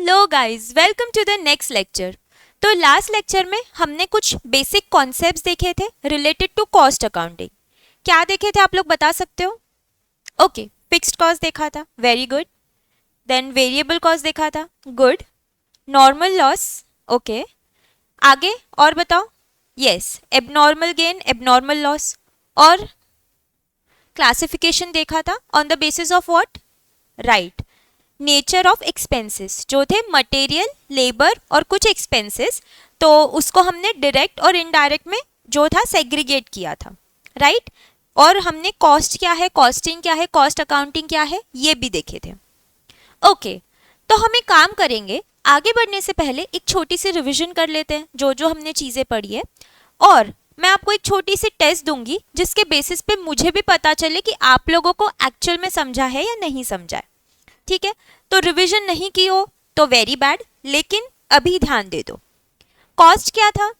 Hello guys, welcome to the next lecture. तो last lecture में हमने कुछ बेसिक कॉन्सेप्ट्स देखे थे रिलेटेड टू कॉस्ट अकाउंटिंग। क्या देखे थे आप लोग बता सकते हो? ओके, फिक्स्ड कॉस्ट देखा था, very good. Then variable cost देखा था, गुड। Normal loss, okay. आगे और बताओ। Yes, abnormal gain, abnormal loss. और क्लासिफिकेशन देखा था on the basis of what? Right, nature of expenses जो थे मटेरियल, लेबर और कुछ एक्सपेंसेस, तो उसको हमने डायरेक्ट और इनडायरेक्ट में जो था सेग्रीगेट किया था, राइट। और हमने कॉस्ट क्या है, कॉस्टिंग क्या है, कॉस्ट अकाउंटिंग क्या है, ये भी देखे थे। ओके, तो हम एक काम करेंगे, आगे बढ़ने से पहले एक छोटी सी रिविजन कर लेते हैं जो जो हमने चीज़ें पढ़ी है, और मैं आपको एक छोटी सी टेस्ट दूंगी जिसके बेसिस पे मुझे भी पता चले कि आप लोगों को एक्चुअल में समझा है या नहीं समझा है, ठीक है। तो रिवीजन नहीं की हो तो वेरी बैड, लेकिन अभी ध्यान दे दो। कॉस्ट क्या था?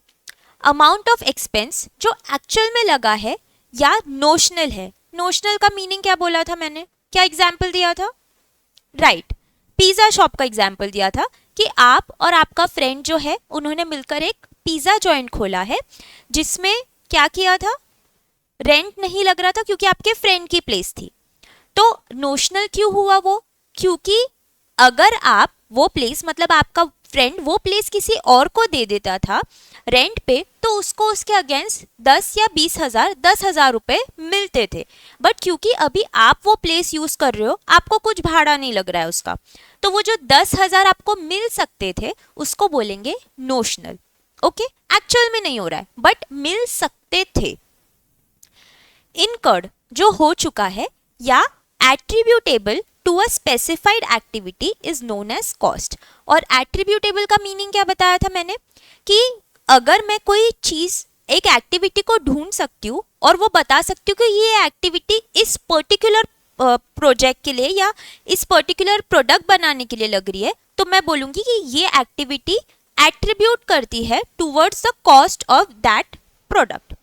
अमाउंट ऑफ एक्सपेंस जो एक्चुअल में लगा है या नोशनल है। नोशनल का मीनिंग क्या बोला था मैंने, क्या एग्जाम्पल दिया था? राइट, पिज्जा शॉप का एग्जाम्पल दिया था कि आप और आपका फ्रेंड जो है उन्होंने मिलकर एक पिज्जा जॉइंट खोला है, जिसमें क्या किया था, रेंट नहीं लग रहा था क्योंकि आपके फ्रेंड की प्लेस थी। तो नोशनल क्यों हुआ वो? क्योंकि अगर आप वो प्लेस, मतलब आपका फ्रेंड वो प्लेस किसी और को दे देता था रेंट पे, तो उसको उसके अगेंस्ट 10 या 20,000, 10,000 रुपए मिलते थे। बट क्योंकि अभी आप वो प्लेस यूज कर रहे हो, आपको कुछ भाड़ा नहीं लग रहा है उसका, तो वो जो 10,000 आपको मिल सकते थे उसको बोलेंगे नोशनल। ओके, एक्चुअल में नहीं हो रहा है बट मिल सकते थे। इनकर्ड जो हो चुका है या attributable to a specified activity is known as cost. और एट्रीब्यूटेबल का मीनिंग क्या बताया था मैंने, कि अगर मैं कोई चीज, एक एक्टिविटी को ढूंढ सकती हूँ और वो बता सकती हूँ कि ये एक्टिविटी इस पर्टिकुलर प्रोजेक्ट के लिए या इस पर्टिकुलर प्रोडक्ट बनाने के लिए लग रही है, तो मैं बोलूंगी कि ये एक्टिविटी एट्रीब्यूट करती है towards the cost of that product.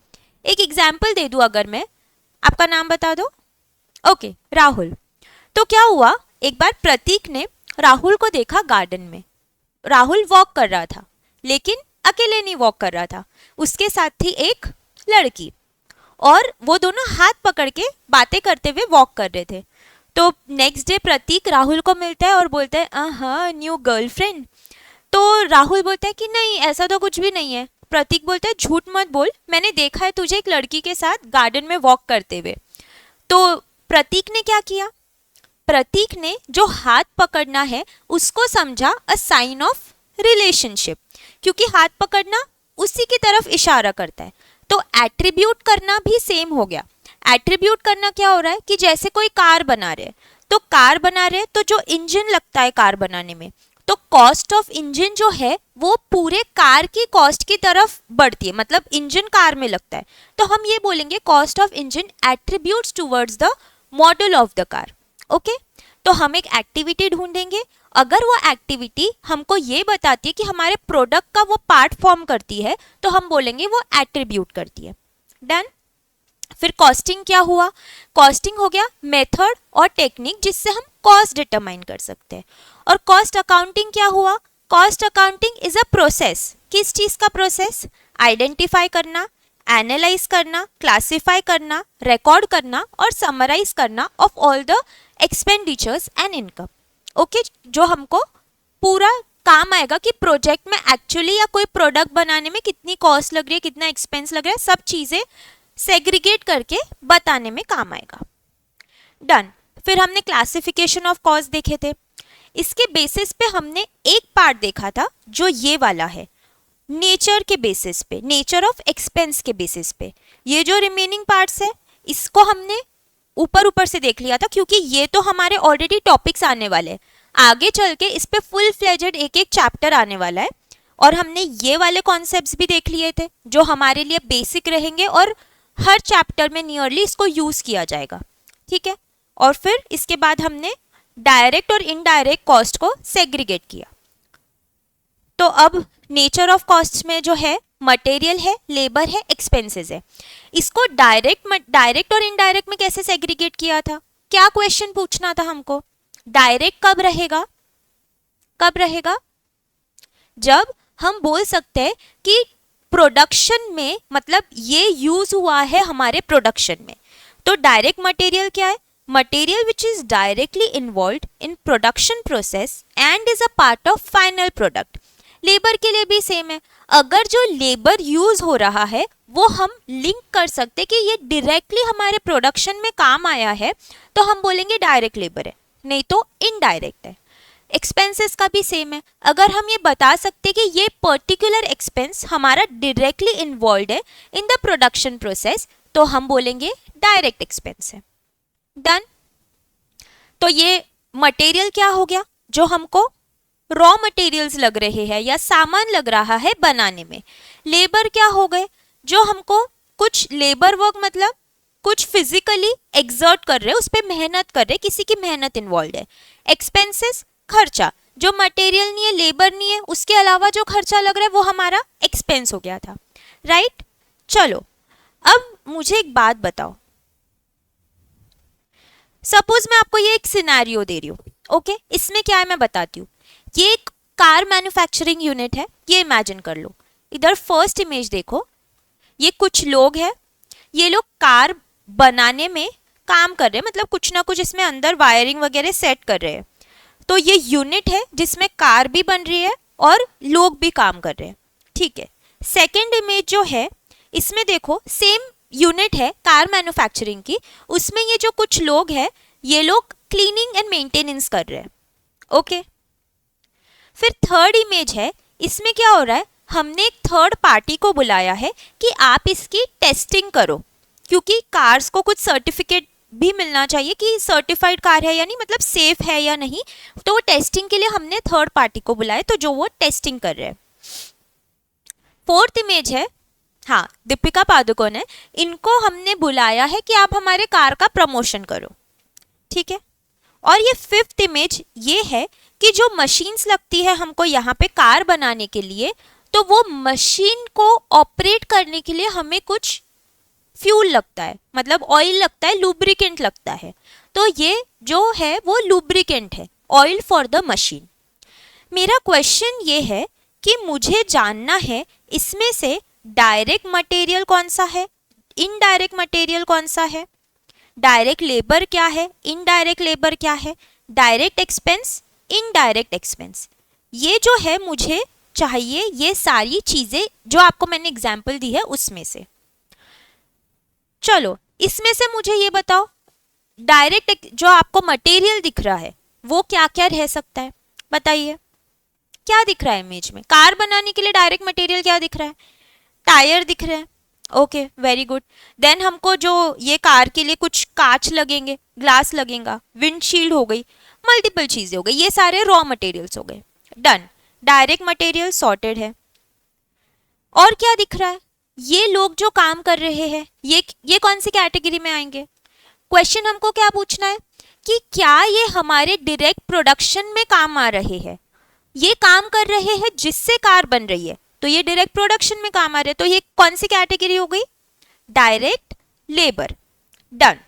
एक एग्जाम्पल दे दूं, अगर मैं, आपका नाम बता दो। ओके, राहुल। तो क्या हुआ, एक बार प्रतीक ने राहुल को देखा गार्डन में। राहुल वॉक कर रहा था, लेकिन अकेले नहीं वॉक कर रहा था, उसके साथ थी एक लड़की, और वो दोनों हाथ पकड़ के बातें करते हुए वॉक कर रहे थे। तो नेक्स्ट डे प्रतीक राहुल को मिलता है और बोलता है, हाँ, न्यू गर्लफ्रेंड। तो राहुल बोलता है कि नहीं, ऐसा तो कुछ भी नहीं है। प्रतीक बोलता है, झूठ मत बोल, मैंने देखा है तुझे एक लड़की के साथ गार्डन में वॉक करते हुए। तो प्रतीक ने क्या किया, प्रतीक ने जो हाथ पकड़ना है उसको समझा अ साइन ऑफ रिलेशनशिप, क्योंकि हाथ पकड़ना उसी की तरफ इशारा करता है। तो एट्रीब्यूट करना भी सेम हो गया। एट्रीब्यूट करना क्या हो रहा है कि जैसे कोई कार बना रहे हैं, तो कार बना रहे हैं तो जो इंजन लगता है कार बनाने में, तो कॉस्ट ऑफ इंजन जो है वो पूरे कार की कॉस्ट की तरफ बढ़ती है, मतलब इंजन कार में लगता है, तो हम ये बोलेंगे cost of engine attributes towards the model of the car. Okay, तो हम एक एक्टिविटी ढूंढेंगे, अगर वो एक्टिविटी हमको ये बताती है कि हमारे प्रोडक्ट का वो पार्ट फॉर्म करती है, तो हम बोलेंगे वो एट्रीब्यूट करती है। डन। फिर कॉस्टिंग क्या हुआ, कॉस्टिंग हो गया मेथड और टेक्निक जिससे हम कॉस्ट डिटरमाइन कर सकते हैं। और कॉस्ट अकाउंटिंग क्या हुआ, cost accounting is a process. किस चीज का प्रोसेस? आइडेंटिफाई करना, एनालाइज करना, क्लासिफाई करना, रिकॉर्ड करना और समराइज करना of all the expenditures and income. Okay, जो हमको पूरा काम आएगा कि प्रोजेक्ट में एक्चुअली या कोई प्रोडक्ट बनाने में कितनी कॉस्ट लग रही है, कितना एक्सपेंस लग रहा है, सब चीजें सेग्रीगेट करके बताने में काम आएगा। डन। फिर हमने क्लासिफिकेशन ऑफ कॉस्ट देखे थे। इसके बेसिस पे हमने एक पार्ट देखा था जो ये वाला है, नेचर के बेसिस पे, नेचर ऑफ एक्सपेंस के बेसिस पे। ये जो रिमेनिंग पार्ट्स है इसको हमने ऊपर ऊपर से देख लिया था, क्योंकि ये तो हमारे ऑलरेडी टॉपिक्स आने वाले हैं, आगे चल के इस पे फुल फ्लेजेड एक एक चैप्टर आने वाला है। और हमने ये वाले कॉन्सेप्ट्स भी देख लिए थे जो हमारे लिए बेसिक रहेंगे और हर चैप्टर में नियरली इसको यूज किया जाएगा, ठीक है। और फिर इसके बाद हमने डायरेक्ट और इनडायरेक्ट कॉस्ट को सेग्रीगेट किया। तो अब नेचर ऑफ कॉस्ट में जो है मटेरियल है, लेबर है, एक्सपेंसेस है। इसको डायरेक्ट और इनडायरेक्ट में कैसे सेग्रीगेट किया था? क्या क्वेश्चन पूछना था हमको, डायरेक्ट कब रहेगा, कब रहेगा? जब हम बोल सकते हैं कि प्रोडक्शन में, मतलब ये यूज हुआ है हमारे प्रोडक्शन में। तो डायरेक्ट मटेरियल क्या है? Material which is directly involved in production process and is a part of final product. Labour के लिए भी सेम है। अगर जो लेबर यूज हो रहा है वो हम लिंक कर सकते कि ये डायरेक्टली हमारे प्रोडक्शन में काम आया है, तो हम बोलेंगे डायरेक्ट लेबर है, नहीं तो इनडायरेक्ट है। एक्सपेंसेस का भी सेम है। अगर हम ये बता सकते कि ये पर्टिकुलर एक्सपेंस हमारा डायरेक्टली इन्वॉल्व है इन द प्रोडक्शन प्रोसेस, तो हम बोलेंगे डायरेक्ट एक्सपेंस है। डन। तो ये मटेरियल क्या हो गया? जो हमको रॉ मटेरियल्स लग रहे हैं या सामान लग रहा है बनाने में। लेबर क्या हो गए? जो हमको कुछ लेबर वर्क, मतलब कुछ फिजिकली एक्सर्ट कर रहे हैं, उस पर मेहनत कर रहे हैं, किसी की मेहनत इन्वॉल्व है। एक्सपेंसेस खर्चा, जो मटेरियल नहीं है, लेबर नहीं है, उसके अलावा जो खर्चा लग रहा है वो हमारा एक्सपेंस हो गया था। राइट? चलो अब मुझे एक बात बताओ। सपोज मैं आपको ये एक सिनेरियो दे रही हूँ, ओके? इसमें क्या है मैं बताती हूँ। ये एक कार मैन्युफैक्चरिंग यूनिट है, ये इमेजिन कर लो। इधर फर्स्ट इमेज देखो, ये कुछ लोग हैं, ये लोग कार बनाने में काम कर रहे हैं, मतलब कुछ ना कुछ इसमें अंदर वायरिंग वगैरह सेट कर रहे हैं। तो ये यूनिट है जिसमें कार भी बन रही है और लोग भी काम कर रहे हैं, ठीक है। सेकेंड इमेज जो है, इसमें देखो सेम यूनिट है कार मैन्युफैक्चरिंग की, उसमें ये जो कुछ लोग हैं, ये लोग क्लीनिंग एंड मेंटेनेंस कर रहे हैं, ओके। फिर थर्ड इमेज है, इसमें क्या हो रहा है, हमने एक थर्ड पार्टी को बुलाया है कि आप इसकी टेस्टिंग करो, क्योंकि कार्स को कुछ सर्टिफिकेट भी मिलना चाहिए कि सर्टिफाइड कार है या नहीं, मतलब सेफ है या नहीं। तो वो टेस्टिंग के लिए हमने थर्ड पार्टी को बुलाया, तो जो वो टेस्टिंग कर रहे हैं। फोर्थ इमेज है, हाँ, दीपिका पादुकोण है, इनको हमने बुलाया है कि आप हमारे कार का प्रमोशन करो, ठीक है। और ये फिफ्थ इमेज ये है कि जो मशीन्स लगती है हमको यहाँ पे कार बनाने के लिए, तो वो मशीन को ऑपरेट करने के लिए हमें कुछ फ्यूल लगता है, मतलब ऑयल लगता है, लुब्रिकेंट लगता है। तो ये जो है वो लुब्रिकेंट है, ऑयल फॉर द मशीन। मेरा क्वेश्चन ये है कि मुझे जानना है इसमें से डायरेक्ट मटेरियल कौन सा है, इनडायरेक्ट मटेरियल कौन सा है, डायरेक्ट लेबर क्या है, इनडायरेक्ट लेबर क्या है, डायरेक्ट एक्सपेंस, इनडायरेक्ट एक्सपेंस। ये जो है मुझे चाहिए ये सारी चीजें जो आपको मैंने एग्जाम्पल दी है उसमें से। चलो इसमें से मुझे ये बताओ, डायरेक्ट जो आपको मटेरियल दिख रहा है वो क्या क्या रह सकता है, बताइए। क्या दिख रहा है इमेज में? कार बनाने के लिए डायरेक्ट मटेरियल क्या दिख रहा है? टायर दिख रहा है, ओके, वेरी गुड। देन हमको जो ये कार के लिए कुछ कांच लगेंगे, ग्लास लगेगा, विंडशील्ड हो गई, मल्टीपल चीजें हो गई, ये सारे रॉ मटेरियल्स हो गए। डन, डायरेक्ट मटेरियल सॉर्टेड है। और क्या दिख रहा है? ये लोग जो काम कर रहे हैं ये कौन सी कैटेगरी में आएंगे? क्वेश्चन हमको क्या पूछना है कि क्या ये हमारे डायरेक्ट प्रोडक्शन में काम आ रहे हैं, ये काम कर रहे हैं जिससे कार बन रही है, तो ये डायरेक्ट प्रोडक्शन में काम आ रहे हैं, तो ये कौन सी कैटेगरी हो गई? Direct labour. Done,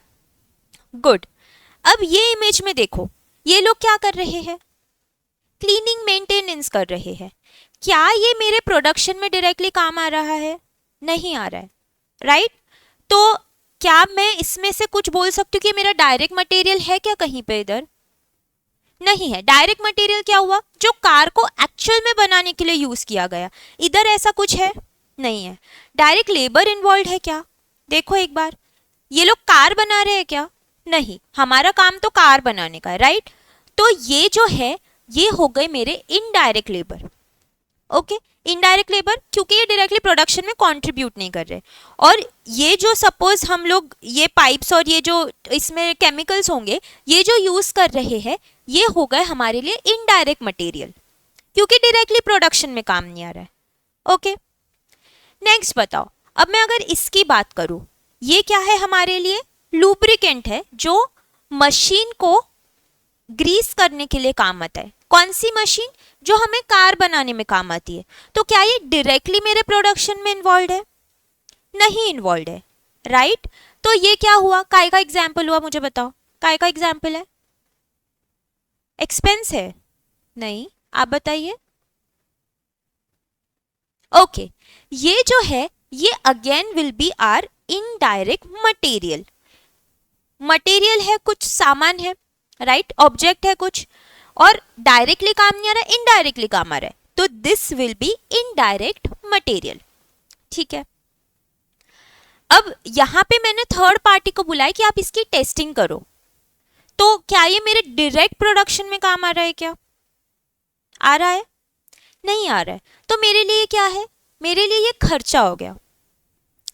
good. अब ये इमेज में देखो, ये लोग क्या कर रहे हैं? क्लीनिंग मेंटेनेंस कर रहे हैं। क्या ये मेरे प्रोडक्शन में डायरेक्टली काम आ रहा है? नहीं आ रहा है, राइट? तो क्या मैं इसमें से कुछ बोल सकती हूँ कि मेरा डायरेक्ट मटेरियल है क्या कहीं पे? इधर नहीं है। डायरेक्ट मटेरियल क्या हुआ? जो कार को एक्चुअल में बनाने के लिए यूज किया गया। इधर ऐसा कुछ है? नहीं है। डायरेक्ट लेबर इन्वॉल्व है क्या? देखो एक बार, ये लोग कार बना रहे हैं क्या? नहीं, हमारा काम तो कार बनाने का है, राइट? तो ये जो है ये हो गए मेरे indirect labour, okay. Indirect labour क्योंकि ये डायरेक्टली प्रोडक्शन में कंट्रीब्यूट नहीं कर रहे। और ये जो सपोज हम लोग ये पाइप्स और ये जो इसमें केमिकल्स होंगे ये जो यूज कर रहे हैं, ये हो गए हमारे लिए इनडायरेक्ट मटेरियल, क्योंकि डायरेक्टली प्रोडक्शन में काम नहीं आ रहा है, ओके। नेक्स्ट बताओ, अब मैं अगर इसकी बात करूं, ये क्या है हमारे लिए? लुब्रिकेंट है जो मशीन को ग्रीस करने के लिए काम आता है। कौन सी मशीन? जो हमें कार बनाने में काम आती है। तो क्या ये डायरेक्टली मेरे प्रोडक्शन में इन्वॉल्व है? नहीं इन्वॉल्व है, राइट? तो ये क्या हुआ? काय का एग्जाम्पल हुआ? मुझे बताओ, काय का एग्जाम्पल है? एक्सपेंस है? नहीं, आप बताइए। ओके, ये जो है ये again will be our indirect material. Material है, कुछ सामान है, राइट, ऑब्जेक्ट है कुछ, और डायरेक्टली काम नहीं आ रहा, इनडायरेक्टली काम आ रहा है, तो this will be indirect material. ठीक है, अब यहां पे मैंने थर्ड पार्टी को बुलाया कि आप इसकी टेस्टिंग करो, तो क्या ये मेरे डायरेक्ट प्रोडक्शन में काम आ रहा है? क्या आ रहा है? नहीं आ रहा है, तो मेरे लिए क्या है? मेरे लिए ये खर्चा हो गया,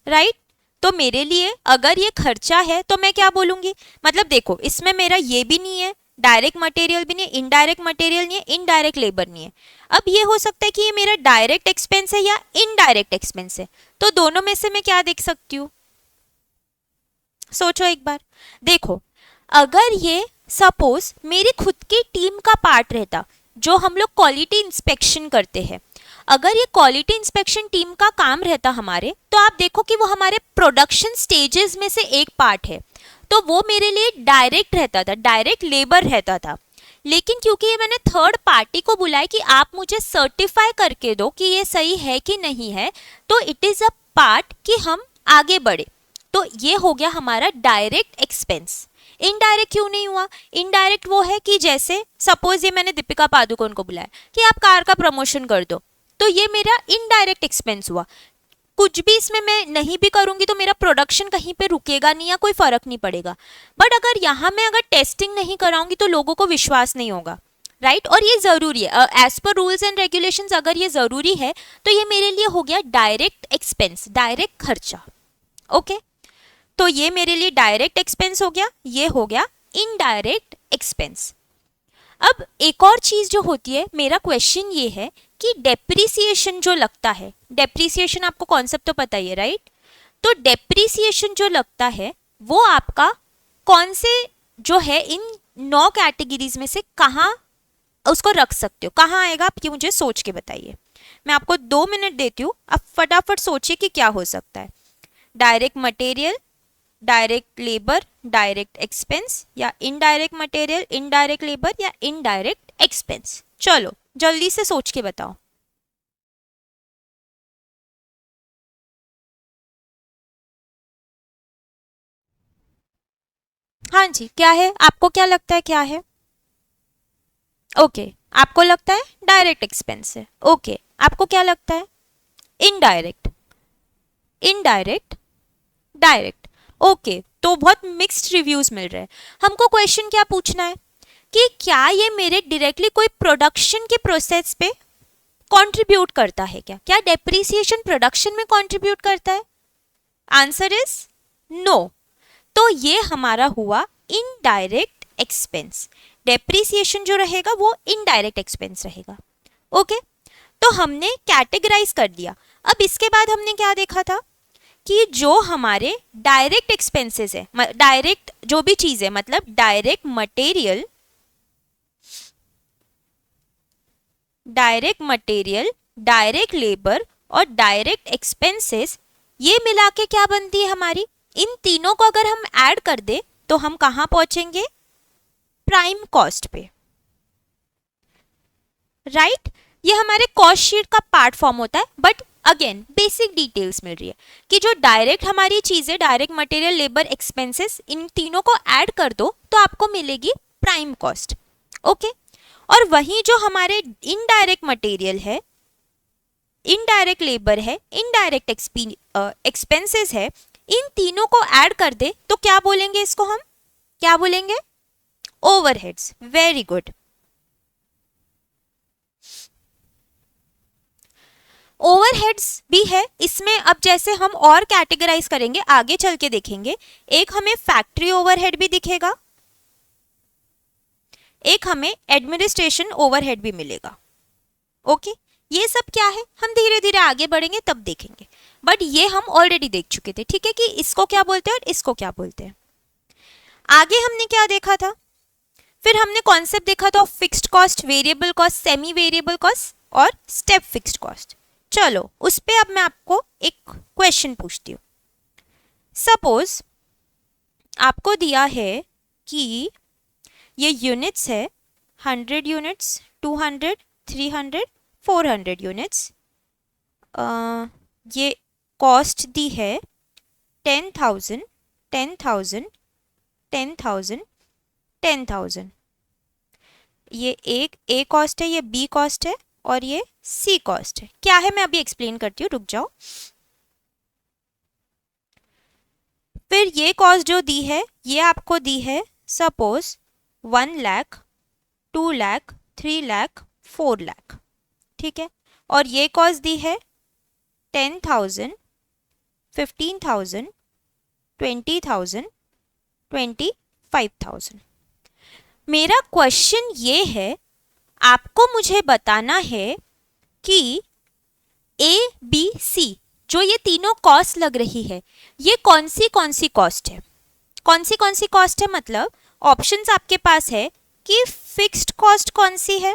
राइट। तो मेरे लिए अगर ये खर्चा है तो मैं क्या बोलूंगी, मतलब देखो इसमें मेरा ये भी नहीं है, डायरेक्ट मटेरियल भी नहीं है, इनडायरेक्ट मटेरियल नहीं है, इनडायरेक्ट लेबर नहीं है। अब ये हो सकता है कि ये मेरा डायरेक्ट एक्सपेंस है या इनडायरेक्ट एक्सपेंस है, तो दोनों में से मैं क्या देख सकती हूँ? सोचो एक बार, देखो अगर ये सपोज मेरी खुद की टीम का पार्ट रहता, जो हम लोग क्वालिटी इंस्पेक्शन करते हैं, अगर ये क्वालिटी इंस्पेक्शन टीम का काम रहता हमारे, तो आप देखो कि वो हमारे प्रोडक्शन स्टेजेस में से एक पार्ट है, तो वो मेरे लिए डायरेक्ट रहता था, डायरेक्ट लेबर रहता था। लेकिन क्योंकि ये मैंने थर्ड पार्टी को बुलाया कि आप मुझे सर्टिफाई करके दो कि ये सही है कि नहीं है, तो इट इज अ पार्ट कि हम आगे बढ़े, तो ये हो गया हमारा डायरेक्ट एक्सपेंस। इनडायरेक्ट क्यों नहीं हुआ? इनडायरेक्ट वो है कि जैसे सपोज ये मैंने दीपिका पादुकोण को बुलाया कि आप कार का प्रमोशन कर दो, तो ये मेरा इनडायरेक्ट एक्सपेंस हुआ। कुछ भी इसमें मैं नहीं भी करूंगी तो मेरा प्रोडक्शन कहीं पे रुकेगा नहीं या कोई फर्क नहीं पड़ेगा। बट अगर यहाँ मैं अगर टेस्टिंग नहीं कराऊंगी तो लोगों को विश्वास नहीं होगा, राइट, और ये जरूरी है as per rules and regulations, अगर ये जरूरी है तो ये मेरे लिए हो गया डायरेक्ट एक्सपेंस, डायरेक्ट खर्चा। ओके, तो ये मेरे लिए डायरेक्ट एक्सपेंस हो गया, ये हो गया इनडायरेक्ट एक्सपेंस। अब एक और चीज जो होती है, मेरा क्वेश्चन ये है कि डेप्रिसिएशन जो लगता है, डेप्रिसिएशन आपको कॉन्सेप्ट तो पता ही है, राइट, तो डेप्रिसिएशन जो लगता है वो आपका कौन से जो है इन 9 कैटेगरीज में से कहाँ उसको रख सकते हो, कहाँ आएगा, आप ये मुझे सोच के बताइए। मैं आपको 2 मिनट देती हूँ, आप फटाफट सोचिए कि क्या हो सकता है। Direct material, direct labour, direct expense, या इनडायरेक्ट मटेरियल, इनडायरेक्ट लेबर, या इनडायरेक्ट एक्सपेंस। चलो जल्दी से सोच के बताओ। हाँ जी, क्या है, आपको क्या लगता है क्या है? ओके, आपको लगता है डायरेक्ट एक्सपेंस है। ओके, आपको क्या लगता है? Indirect, indirect, direct. ओके, तो बहुत मिक्स्ड रिव्यूज मिल रहे हैं। हमको क्वेश्चन क्या पूछना है कि क्या ये मेरे डायरेक्टली कोई प्रोडक्शन के प्रोसेस पे कंट्रीब्यूट करता है? क्या क्या डेप्रिसिएशन प्रोडक्शन में कंट्रीब्यूट करता है? Answer is no. तो ये हमारा हुआ इनडायरेक्ट एक्सपेंस। डेप्रिसिएशन जो रहेगा वो इनडायरेक्ट एक्सपेंस रहेगा। ओके, तो हमने कैटेगराइज कर दिया। अब इसके बाद हमने क्या देखा था कि जो हमारे डायरेक्ट एक्सपेंसेस है, डायरेक्ट जो भी चीज है, मतलब direct material, direct material, direct labour और डायरेक्ट एक्सपेंसेस, ये मिला के क्या बनती है हमारी? इन तीनों को अगर हम ऐड कर दे तो हम कहां पहुंचेंगे? प्राइम कॉस्ट पे, राइट। ये हमारे कॉस्ट शीट का पार्ट फॉर्म होता है, बट अगेन बेसिक डिटेल्स मिल रही है कि जो डायरेक्ट हमारी चीजें, डायरेक्ट मटेरियल, लेबर, एक्सपेंसेस, इन तीनों को ऐड कर दो तो आपको मिलेगी प्राइम कॉस्ट। ओके, और वहीं जो हमारे इनडायरेक्ट मटेरियल है, इनडायरेक्ट लेबर है, इनडायरेक्ट एक्सपेंसेस है, इन तीनों को ऐड कर दे तो क्या बोलेंगे इसको हम? क्या बोलेंगे? ओवरहेड्स। Very good. ओवरहेड्स भी है इसमें। अब जैसे हम और कैटेगराइज करेंगे, आगे चल के देखेंगे, एक हमें फैक्ट्री ओवरहेड भी दिखेगा, एक हमें एडमिनिस्ट्रेशन ओवरहेड भी मिलेगा। ओके, ये सब क्या है हम धीरे धीरे आगे बढ़ेंगे तब देखेंगे, बट ये हम ऑलरेडी देख चुके थे, ठीक है, कि इसको क्या बोलते हैं और इसको क्या बोलते हैं। आगे हमने क्या देखा था? फिर हमने कॉन्सेप्ट देखा था fixed cost, variable cost, semi variable cost और स्टेप फिक्स्ड कॉस्ट। चलो उस पे अब मैं आपको एक क्वेश्चन पूछती हूँ। सपोज आपको दिया है कि ये यूनिट्स है 100 यूनिट्स, 200, 300, 400 यूनिट्स। ये कॉस्ट दी है 10,000, 10,000, 10,000, 10,000। ये एक ए कॉस्ट है, ये बी कॉस्ट है और ये सी कॉस्ट है। क्या है मैं अभी एक्सप्लेन करती हूँ, रुक जाओ। फिर ये कॉस्ट जो दी है ये आपको दी है सपोज 1 लाख, 2 लाख, 3 लाख, 4 लाख, ठीक है। और ये कॉस्ट दी है 10,000, 15,000, 20,000, 25,000। मेरा क्वेश्चन ये है, आपको मुझे बताना है कि ए बी सी जो ये तीनों कॉस्ट लग रही है ये कौन सी कॉस्ट है। कौन सी कॉस्ट है मतलब ऑप्शंस आपके पास है कि फिक्स्ड कॉस्ट कौन सी है,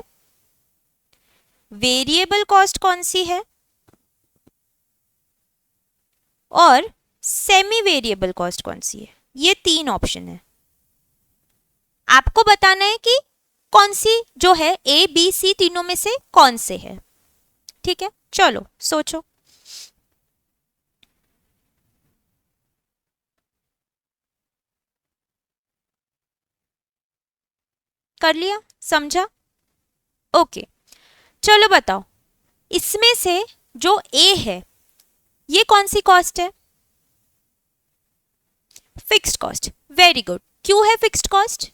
वेरिएबल कॉस्ट कौन सी है और सेमी वेरिएबल कॉस्ट कौन सी है। ये तीन ऑप्शन है, आपको बताना है कि कौन सी जो है ए बी सी तीनों में से कौन से है, ठीक है। चलो सोचो। कर लिया, समझा, ओके। चलो बताओ, इसमें से जो ए है ये कौन सी कॉस्ट है, फिक्स्ड कॉस्ट। Very good. क्यों है फिक्स्ड कॉस्ट,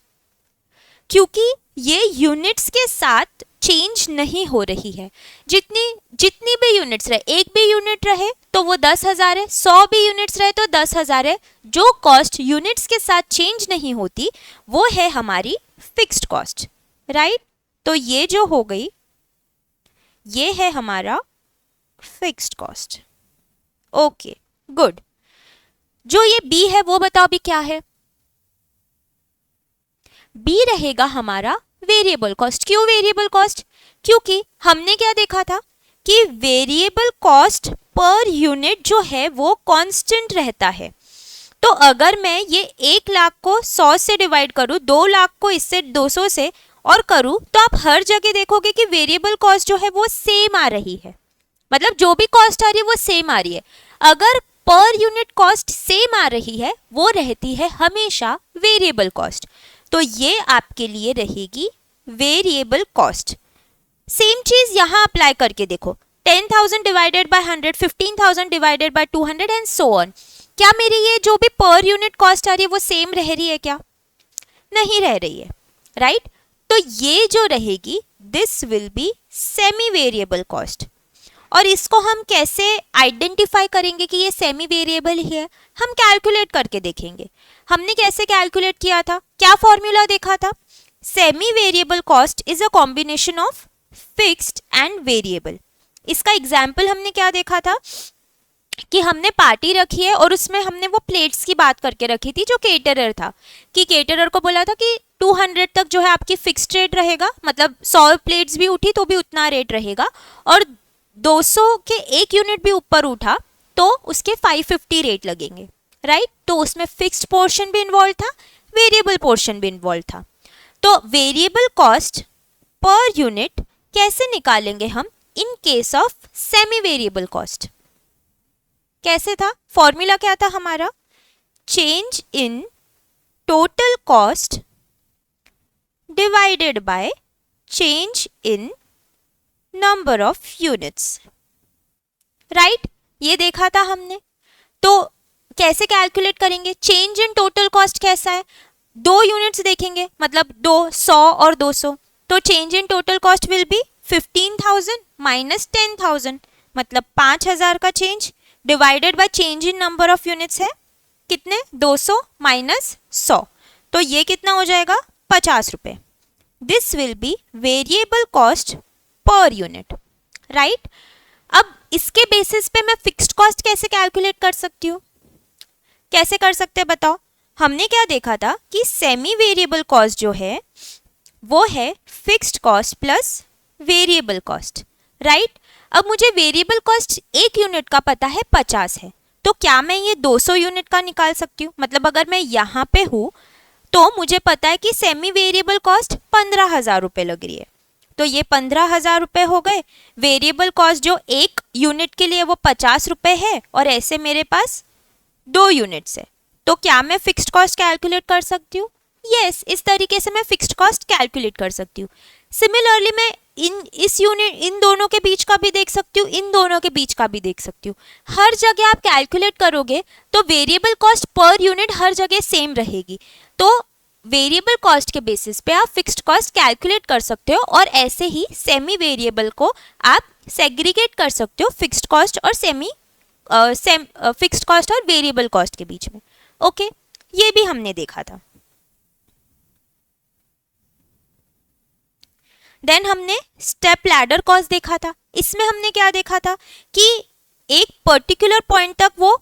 क्योंकि ये यूनिट्स के साथ चेंज नहीं हो रही है। जितनी भी यूनिट्स रहे, एक भी यूनिट रहे तो वो 10,000 है, 100 भी यूनिट्स रहे तो 10,000 है। जो कॉस्ट यूनिट्स के साथ चेंज नहीं होती वो है हमारी फिक्स्ड कॉस्ट, राइट। तो ये जो हो गई ये है हमारा फिक्स्ड कॉस्ट, ओके गुड। जो ये बी है वो बताओ भी क्या है, बी रहेगा हमारा वेरिएबल कॉस्ट। क्यों वेरिएबल कॉस्ट, क्योंकि हमने क्या देखा था कि वेरिएबल कॉस्ट पर यूनिट जो है वो कांस्टेंट रहता है। तो अगर मैं ये 1 लाख को 100 से डिवाइड करूं, 2 लाख को इससे 200 से और करूं, तो आप हर जगह देखोगे कि वेरिएबल कॉस्ट जो है वो सेम आ रही है। मतलब जो भी कॉस्ट आ रही है वो सेम आ रही है। अगर पर यूनिट कॉस्ट सेम आ रही है वो रहती है हमेशा वेरिएबल कॉस्ट। तो ये आपके लिए रहेगी वेरिएबल कॉस्ट। सेम चीज यहां अप्लाई करके देखो, 10,000 divided by 100, 15,000 divided by 200 and so on. क्या मेरी ये जो भी पर यूनिट कॉस्ट आ रही है वो सेम रह रही है क्या, नहीं रह रही है, राइट। तो ये जो रहेगी this will be semi variable cost. और इसको हम कैसे आइडेंटिफाई करेंगे कि ये सेमी वेरिएबल ही है, हम कैलकुलेट करके देखेंगे। हमने कैसे कैलकुलेट किया था, क्या फॉर्मूला देखा था, semi variable cost is a combination of fixed and variable. इसका एग्जाम्पल हमने क्या देखा था कि हमने पार्टी रखी है और उसमें हमने वो प्लेट्स की बात करके रखी थी। जो केटरर था कि केटरर को बोला था कि 200 तक जो है आपकी फिक्स्ड रेट रहेगा, मतलब 100 प्लेट्स भी उठी तो भी उतना रेट रहेगा, और 200 के 1 यूनिट भी ऊपर उठा तो उसके 550 रेट लगेंगे, राइट। तो उसमें फिक्स्ड पोर्शन भी इन्वॉल्व था, वेरिएबल पोर्शन भी इन्वॉल्व था। तो वेरिएबल कॉस्ट पर यूनिट कैसे निकालेंगे हम in case of semi variable cost, कैसे था, फॉर्मूला क्या था हमारा, change in total cost divided by change in number of units, right. ये देखा था हमने। तो कैसे कैलकुलेट करेंगे, चेंज इन टोटल कॉस्ट कैसा है, 2 यूनिट्स देखेंगे, मतलब 100 और 200, तो change in total cost will B 15,000 minus 10,000, मतलब 5,000 का change divided by change in number of units है कितने, 200 माइनस 100, तो ये कितना हो जाएगा 50 रुपए। This will be variable cost per unit, right. अब इसके बेसिस पे मैं फिक्स्ड कॉस्ट कैसे कैलकुलेट कर सकती हूँ, कैसे कर सकते हैं बताओ। हमने क्या देखा था कि सेमी वेरिएबल कॉस्ट जो है वो है fixed cost plus variable cost, right. अब मुझे वेरिएबल कॉस्ट 1 यूनिट का पता है 50 है, तो क्या मैं ये 200 यूनिट का निकाल सकती हूँ, मतलब अगर मैं यहाँ पे हूँ तो मुझे पता है कि सेमी वेरिएबल कॉस्ट 15,000 रुपये लग रही है, तो ये 15,000 रुपये हो गए। वेरिएबल कॉस्ट जो एक यूनिट के लिए वो 50 रुपये है और ऐसे मेरे पास 2 यूनिट्स है। तो क्या मैं फिक्स्ड कॉस्ट कैलकुलेट कर सकती हूँ? यस, इस तरीके से मैं फिक्स्ड कॉस्ट कैलकुलेट कर सकती हूँ। सिमिलरली मैं इन दोनों के बीच का भी देख सकती हूँ, इन दोनों के बीच का भी देख सकती हूँ। हर जगह आप कैलकुलेट करोगे तो वेरिएबल कॉस्ट पर यूनिट हर जगह सेम रहेगी। तो वेरिएबल कॉस्ट के बेसिस पे आप फिक्स्ड कॉस्ट कैलकुलेट कर सकते हो और ऐसे ही सेमी वेरिएबल को आप सेग्रीगेट कर सकते हो फिक्स्ड कॉस्ट और फिक्स्ड कॉस्ट और वेरिएबल कॉस्ट के बीच में। ओके, ये भी हमने देखा था। देन हमने स्टेप लैडर कॉस्ट देखा था। इसमें हमने क्या देखा था कि एक पर्टिकुलर पॉइंट तक वो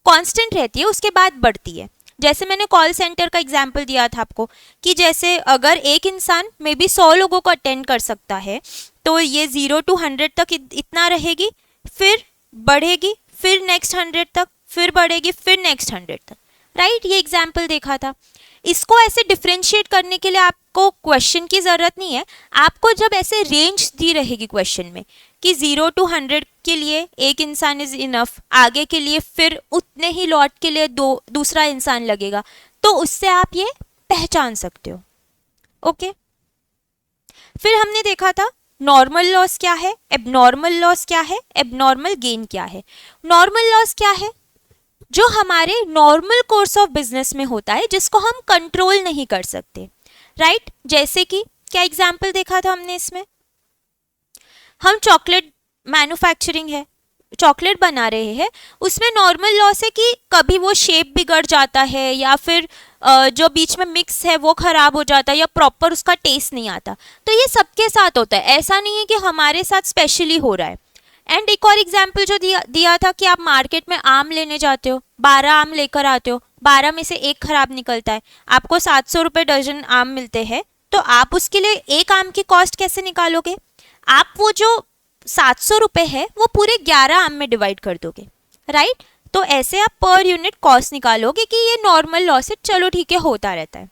कांस्टेंट रहती है, उसके बाद बढ़ती है। जैसे मैंने कॉल सेंटर का एग्जांपल दिया था आपको कि जैसे अगर एक इंसान मे बी 100 लोगों को अटेंड कर सकता है तो ये 0 to 100 तक इतना रहेगी, फिर बढ़ेगी, फिर नेक्स्ट 100 तक, फिर बढ़ेगी, फिर नेक्स्ट 100 तक। राइट, ये एग्जाम्पल देखा था। इसको ऐसे डिफ्रेंशिएट करने के लिए आपको क्वेश्चन की ज़रूरत नहीं है। आपको जब ऐसे रेंज दी रहेगी क्वेश्चन में कि 0 to 100 के लिए एक इंसान इज इनफ, आगे के लिए फिर उतने ही लॉट के लिए दूसरा इंसान लगेगा, तो उससे आप ये पहचान सकते हो। ओके, फिर हमने देखा था नॉर्मल लॉस क्या है, एबनॉर्मल लॉस क्या है, एबनॉर्मल गेन क्या है। नॉर्मल लॉस क्या है? जो हमारे नॉर्मल कोर्स ऑफ बिजनेस में होता है, जिसको हम कंट्रोल नहीं कर सकते। राइट, जैसे कि क्या एग्जाम्पल देखा था हमने इसमें? हम चॉकलेट मैन्युफैक्चरिंग है, चॉकलेट बना रहे हैं, उसमें नॉर्मल लॉस है कि कभी वो शेप बिगड़ जाता है या फिर जो बीच में मिक्स है वो खराब हो जाता है या प्रॉपर उसका टेस्ट नहीं आता। तो ये सबके साथ होता है, ऐसा नहीं है कि हमारे साथ स्पेशली हो रहा है। एंड एक और एग्जाम्पल जो दिया था कि आप मार्केट में आम लेने जाते हो, 12 आम लेकर आते हो, 12 में से एक खराब निकलता है, आपको 700 रुपये दर्जन आम मिलते हैं, तो आप उसके लिए एक आम की कॉस्ट कैसे निकालोगे? आप वो जो 700 रुपये है वो पूरे 11 आम में डिवाइड कर दोगे। राइट, तो ऐसे आप पर यूनिट कॉस्ट निकालोगे कि ये नॉर्मल लॉस है, चलो ठीक है, होता रहता है।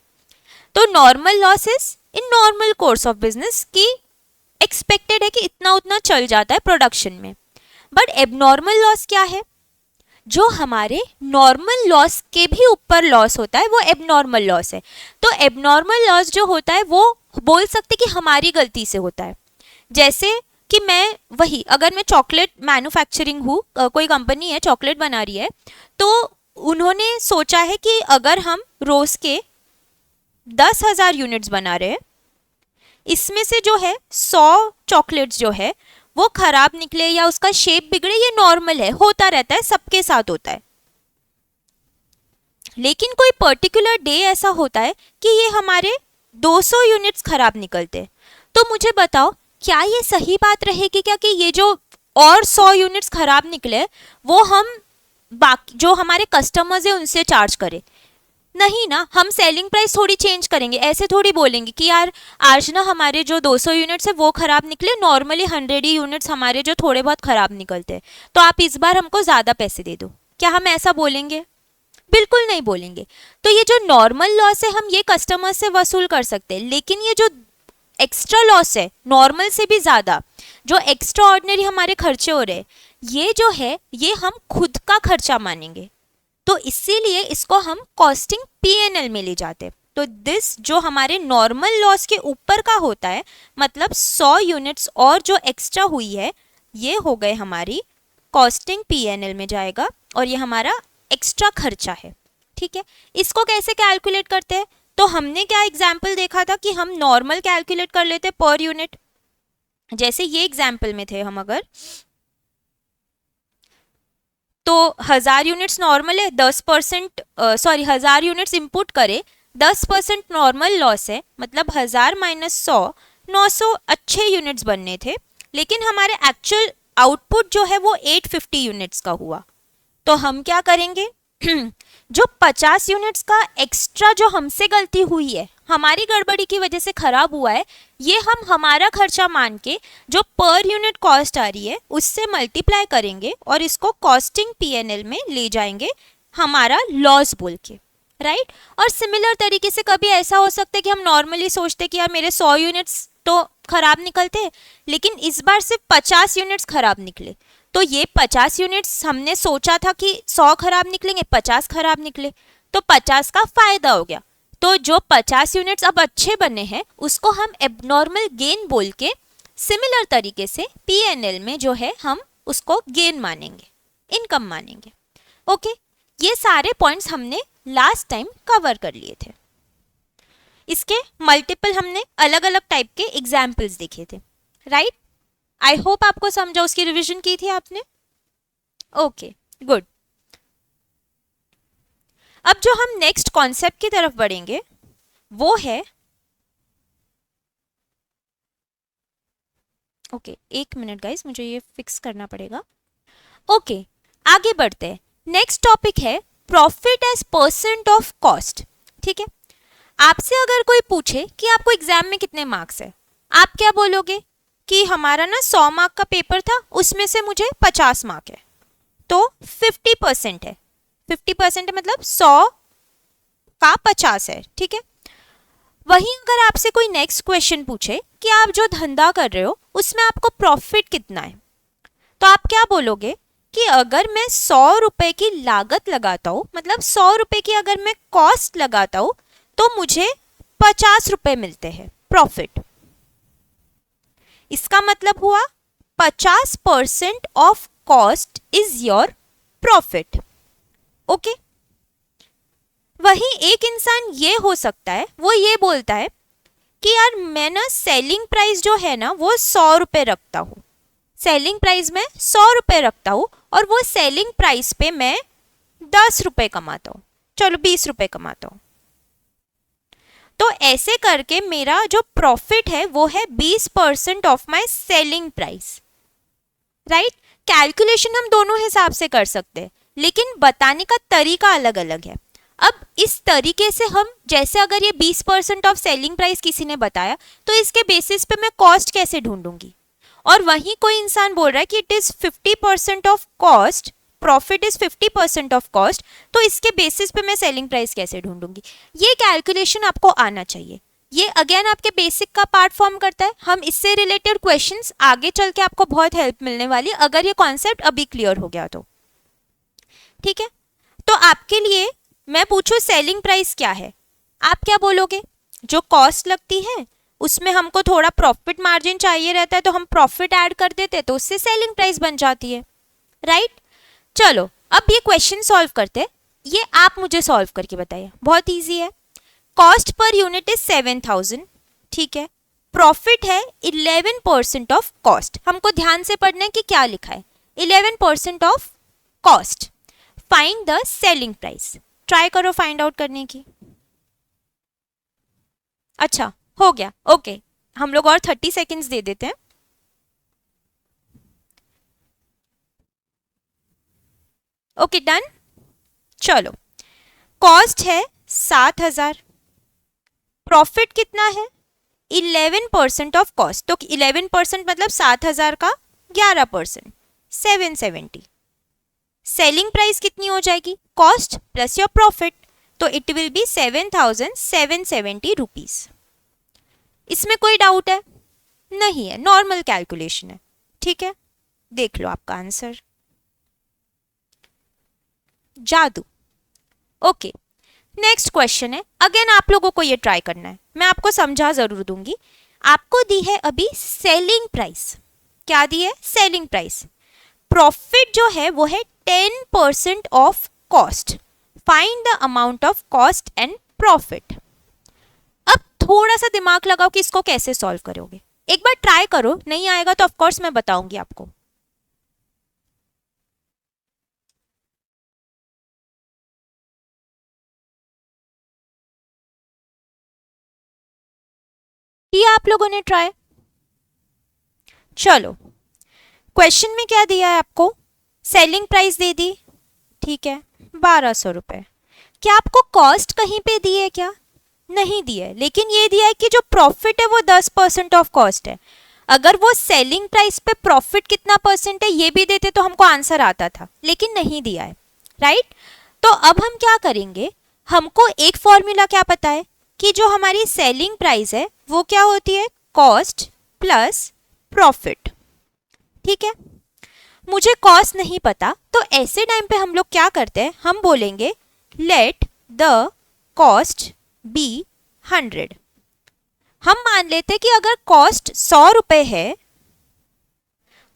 तो normal losses in normal course of business की एक्सपेक्टेड है कि इतना उतना चल जाता है प्रोडक्शन में। बट एबनॉर्मल लॉस क्या है? जो हमारे नॉर्मल लॉस के भी ऊपर लॉस होता है वो एबनॉर्मल लॉस है। तो एबनॉर्मल लॉस जो होता है वो बोल सकते कि हमारी गलती से होता है। जैसे कि अगर मैं चॉकलेट मैन्युफैक्चरिंग हूँ, कोई कंपनी है चॉकलेट बना रही है, तो उन्होंने सोचा है कि अगर हम रोज के 10,000 यूनिट्स बना रहे हैं, इसमें से जो है 100 चॉकलेट्स जो है वो खराब निकले या उसका शेप बिगड़े, ये नॉर्मल है, होता रहता है, सबके साथ होता है। लेकिन कोई पर्टिकुलर डे ऐसा होता है कि ये हमारे 200 यूनिट्स खराब निकलते हैं। तो मुझे बताओ, क्या ये सही बात रहेगी क्या कि ये जो और 100 यूनिट्स खराब निकले वो हम बाकी जो हमारे कस्टमर्स हैं उनसे चार्ज करें? नहीं ना, हम सेलिंग प्राइस थोड़ी चेंज करेंगे, ऐसे थोड़ी बोलेंगे कि यार आज ना हमारे जो 200 यूनिट्स है वो खराब निकले, नॉर्मली 100 ही यूनिट्स हमारे जो थोड़े बहुत खराब निकलते हैं, तो आप इस बार हमको ज़्यादा पैसे दे दो। क्या हम ऐसा बोलेंगे? बिल्कुल नहीं बोलेंगे। तो ये जो नॉर्मल लॉस है हम ये कस्टमर से वसूल कर सकते हैं, लेकिन ये जो एक्स्ट्रा लॉस है नॉर्मल से भी ज़्यादा, जो एक्स्ट्रा ऑर्डिनरी हमारे खर्चे हो रहे हैं, ये जो है ये हम खुद का खर्चा मानेंगे। तो इसीलिए इसको हम कॉस्टिंग P&L में ले जाते हैं। तो दिस जो हमारे नॉर्मल लॉस के ऊपर का होता है, मतलब 100 यूनिट्स और जो एक्स्ट्रा हुई है, ये हो गए हमारी कॉस्टिंग P&L में जाएगा और ये हमारा एक्स्ट्रा खर्चा है। ठीक है, इसको कैसे कैलकुलेट करते हैं? तो हमने क्या एग्जाम्पल देखा था कि हम नॉर्मल कैलकुलेट कर लेते पर यूनिट। जैसे ये एग्जाम्पल में थे हम, अगर तो 1000 यूनिट्स नॉर्मल है, 10% 1000 यूनिट्स इनपुट करे, 10% नॉर्मल लॉस है, मतलब 1000 - 100 900 अच्छे यूनिट्स बनने थे, लेकिन हमारे एक्चुअल आउटपुट जो है वो 850 यूनिट्स का हुआ। तो हम क्या करेंगे? जो 50 यूनिट्स का एक्स्ट्रा जो हमसे गलती हुई है, हमारी गड़बड़ी की वजह से खराब हुआ है, ये हम हमारा खर्चा मान के जो पर यूनिट कॉस्ट आ रही है उससे मल्टीप्लाई करेंगे और इसको कॉस्टिंग P&L में ले जाएंगे हमारा लॉस बोल के। राइट, और सिमिलर तरीके से कभी ऐसा हो सकता है कि हम नॉर्मली सोचते कि यार मेरे 100 यूनिट्स तो खराब निकलते हैं, लेकिन इस बार सिर्फ 50 यूनिट्स खराब निकले। तो ये 50 यूनिट्स हमने सोचा था कि 100 खराब निकलेंगे, 50 खराब निकले, तो 50 का फायदा हो गया। तो जो 50 यूनिट्स अब अच्छे बने हैं उसको हम एबनॉर्मल गेन बोल के सिमिलर तरीके से P&L में जो है हम उसको गेन मानेंगे, इनकम मानेंगे। ओके, ये सारे पॉइंट्स हमने लास्ट टाइम कवर कर लिए थे। इसके मल्टीपल हमने अलग अलग टाइप के एग्जाम्पल्स देखे थे, राइट? आई होप आपको समझा, उसकी रिवीजन की थी आपने। Okay, good. अब जो हम नेक्स्ट कॉन्सेप्ट की तरफ बढ़ेंगे वो है, ओके एक मिनट गाइस, मुझे ये फिक्स करना पड़ेगा। ओके, आगे बढ़ते हैं। नेक्स्ट टॉपिक है profit as percent of cost. ठीक है, आपसे अगर कोई पूछे कि आपको एग्जाम में कितने मार्क्स है, आप क्या बोलोगे कि हमारा ना 100 मार्क का पेपर था, उसमें से मुझे 50 मार्क है, तो 50% है। 50% है मतलब 100 का 50 है। ठीक है, वहीं अगर आपसे कोई नेक्स्ट क्वेश्चन पूछे कि आप जो धंधा कर रहे हो उसमें आपको प्रॉफिट कितना है, तो आप क्या बोलोगे कि अगर मैं 100 रुपए की लागत लगाता हूँ, मतलब 100 रुपए की अगर मैं कॉस्ट लगाता हूँ, तो मुझे 50 रुपए मिलते हैं प्रॉफिट। इसका मतलब हुआ 50% of cost is your profit. Okay, वहीं एक इंसान ये हो सकता है, वो ये बोलता है कि यार मैं ना सेलिंग प्राइस जो है ना वो 100 रुपए रखता हूँ, सेलिंग प्राइस में 100 रुपए रखता हूँ और वो सेलिंग प्राइस पे मैं 10 रुपए कमाता हूँ, चलो 20 रुपए कमाता हूँ। तो ऐसे करके मेरा जो प्रॉफिट है वो है 20% of my selling price, right? Calculation हम दोनों हिसाब से कर सकते हैं, लेकिन बताने का तरीका अलग अलग है। अब इस तरीके से हम, जैसे अगर ये 20% ऑफ सेलिंग प्राइस किसी ने बताया, तो इसके बेसिस पे मैं कॉस्ट कैसे ढूंढूंगी? और वहीं कोई इंसान बोल रहा है कि it is 50% of cost, profit is 50% of cost, तो इसके बेसिस पे मैं सेलिंग प्राइस कैसे ढूंढूंगी? ये कैलकुलेशन आपको आना चाहिए। ये अगेन आपके बेसिक का पार्ट फॉर्म करता है। हम इससे रिलेटेड क्वेश्चंस आगे चल के आपको बहुत हेल्प मिलने वाली है, अगर ये कॉन्सेप्ट अभी क्लियर हो गया तो। ठीक है, तो आपके लिए मैं पूछूं सेलिंग प्राइस क्या है, आप क्या बोलोगे? जो कॉस्ट लगती है उसमें हमको थोड़ा प्रॉफिट मार्जिन चाहिए रहता है, तो हम प्रॉफिट ऐड कर देते हैं, तो उससे सेलिंग प्राइस बन जाती है, राइट? चलो अब ये क्वेश्चन सॉल्व करते हैं। ये आप मुझे सॉल्व करके बताइए, बहुत इजी है। कॉस्ट पर यूनिट इज 7000, ठीक है। प्रॉफिट है 11% ऑफ कॉस्ट। हमको ध्यान से पढ़ना है कि क्या लिखा है, 11% of cost. Find the selling price. Try करो फाइंड आउट करने की। अच्छा हो गया, ओके हम लोग और 30 सेकेंड्स दे देते हैं। Okay done. चलो कॉस्ट है 7000, प्रॉफिट कितना है 11% ऑफ कॉस्ट, तो 11% मतलब 7000 का 11%, 770। सेलिंग प्राइस कितनी हो जाएगी, कॉस्ट प्लस योर प्रॉफिट, तो इट विल बी 7770 रुपीज। इसमें कोई डाउट है? नहीं है, नॉर्मल कैलकुलेशन है। ठीक है, देख लो आपका आंसर। जादू। ओके नेक्स्ट क्वेश्चन है, अगेन आप लोगों को ये ट्राई करना है, मैं आपको समझा जरूर दूंगी। आपको दी है अभी सेलिंग प्राइस, क्या दी है, सेलिंग प्राइस। प्रॉफिट जो है वो है 10% of cost. Find the amount of cost and profit. अब थोड़ा सा दिमाग लगाओ कि इसको कैसे सॉल्व करोगे, एक बार ट्राई करो, नहीं आएगा तो ऑफ कोर्स मैं बताऊंगी आपको। किया आप लोगों ने ट्राई? चलो क्वेश्चन में क्या दिया है आपको, सेलिंग प्राइस दे दी, ठीक है 1200 रुपए। क्या आपको कॉस्ट कहीं पे दी है क्या? नहीं दी है, लेकिन ये दिया है कि जो प्रॉफिट है वो 10% ऑफ कॉस्ट है। अगर वो सेलिंग प्राइस पे प्रॉफिट कितना परसेंट है ये भी देते तो हमको आंसर आता था, लेकिन नहीं दिया है, राइट? तो अब हम क्या करेंगे, हमको एक फॉर्मूला क्या पता है कि जो हमारी सेलिंग प्राइस है वो क्या होती है, कॉस्ट प्लस प्रॉफिट। ठीक है, मुझे कॉस्ट नहीं पता तो ऐसे टाइम पे हम लोग क्या करते हैं, हम बोलेंगे लेट द कॉस्ट बी 100। हम मान लेते हैं कि अगर कॉस्ट 100 रुपए है,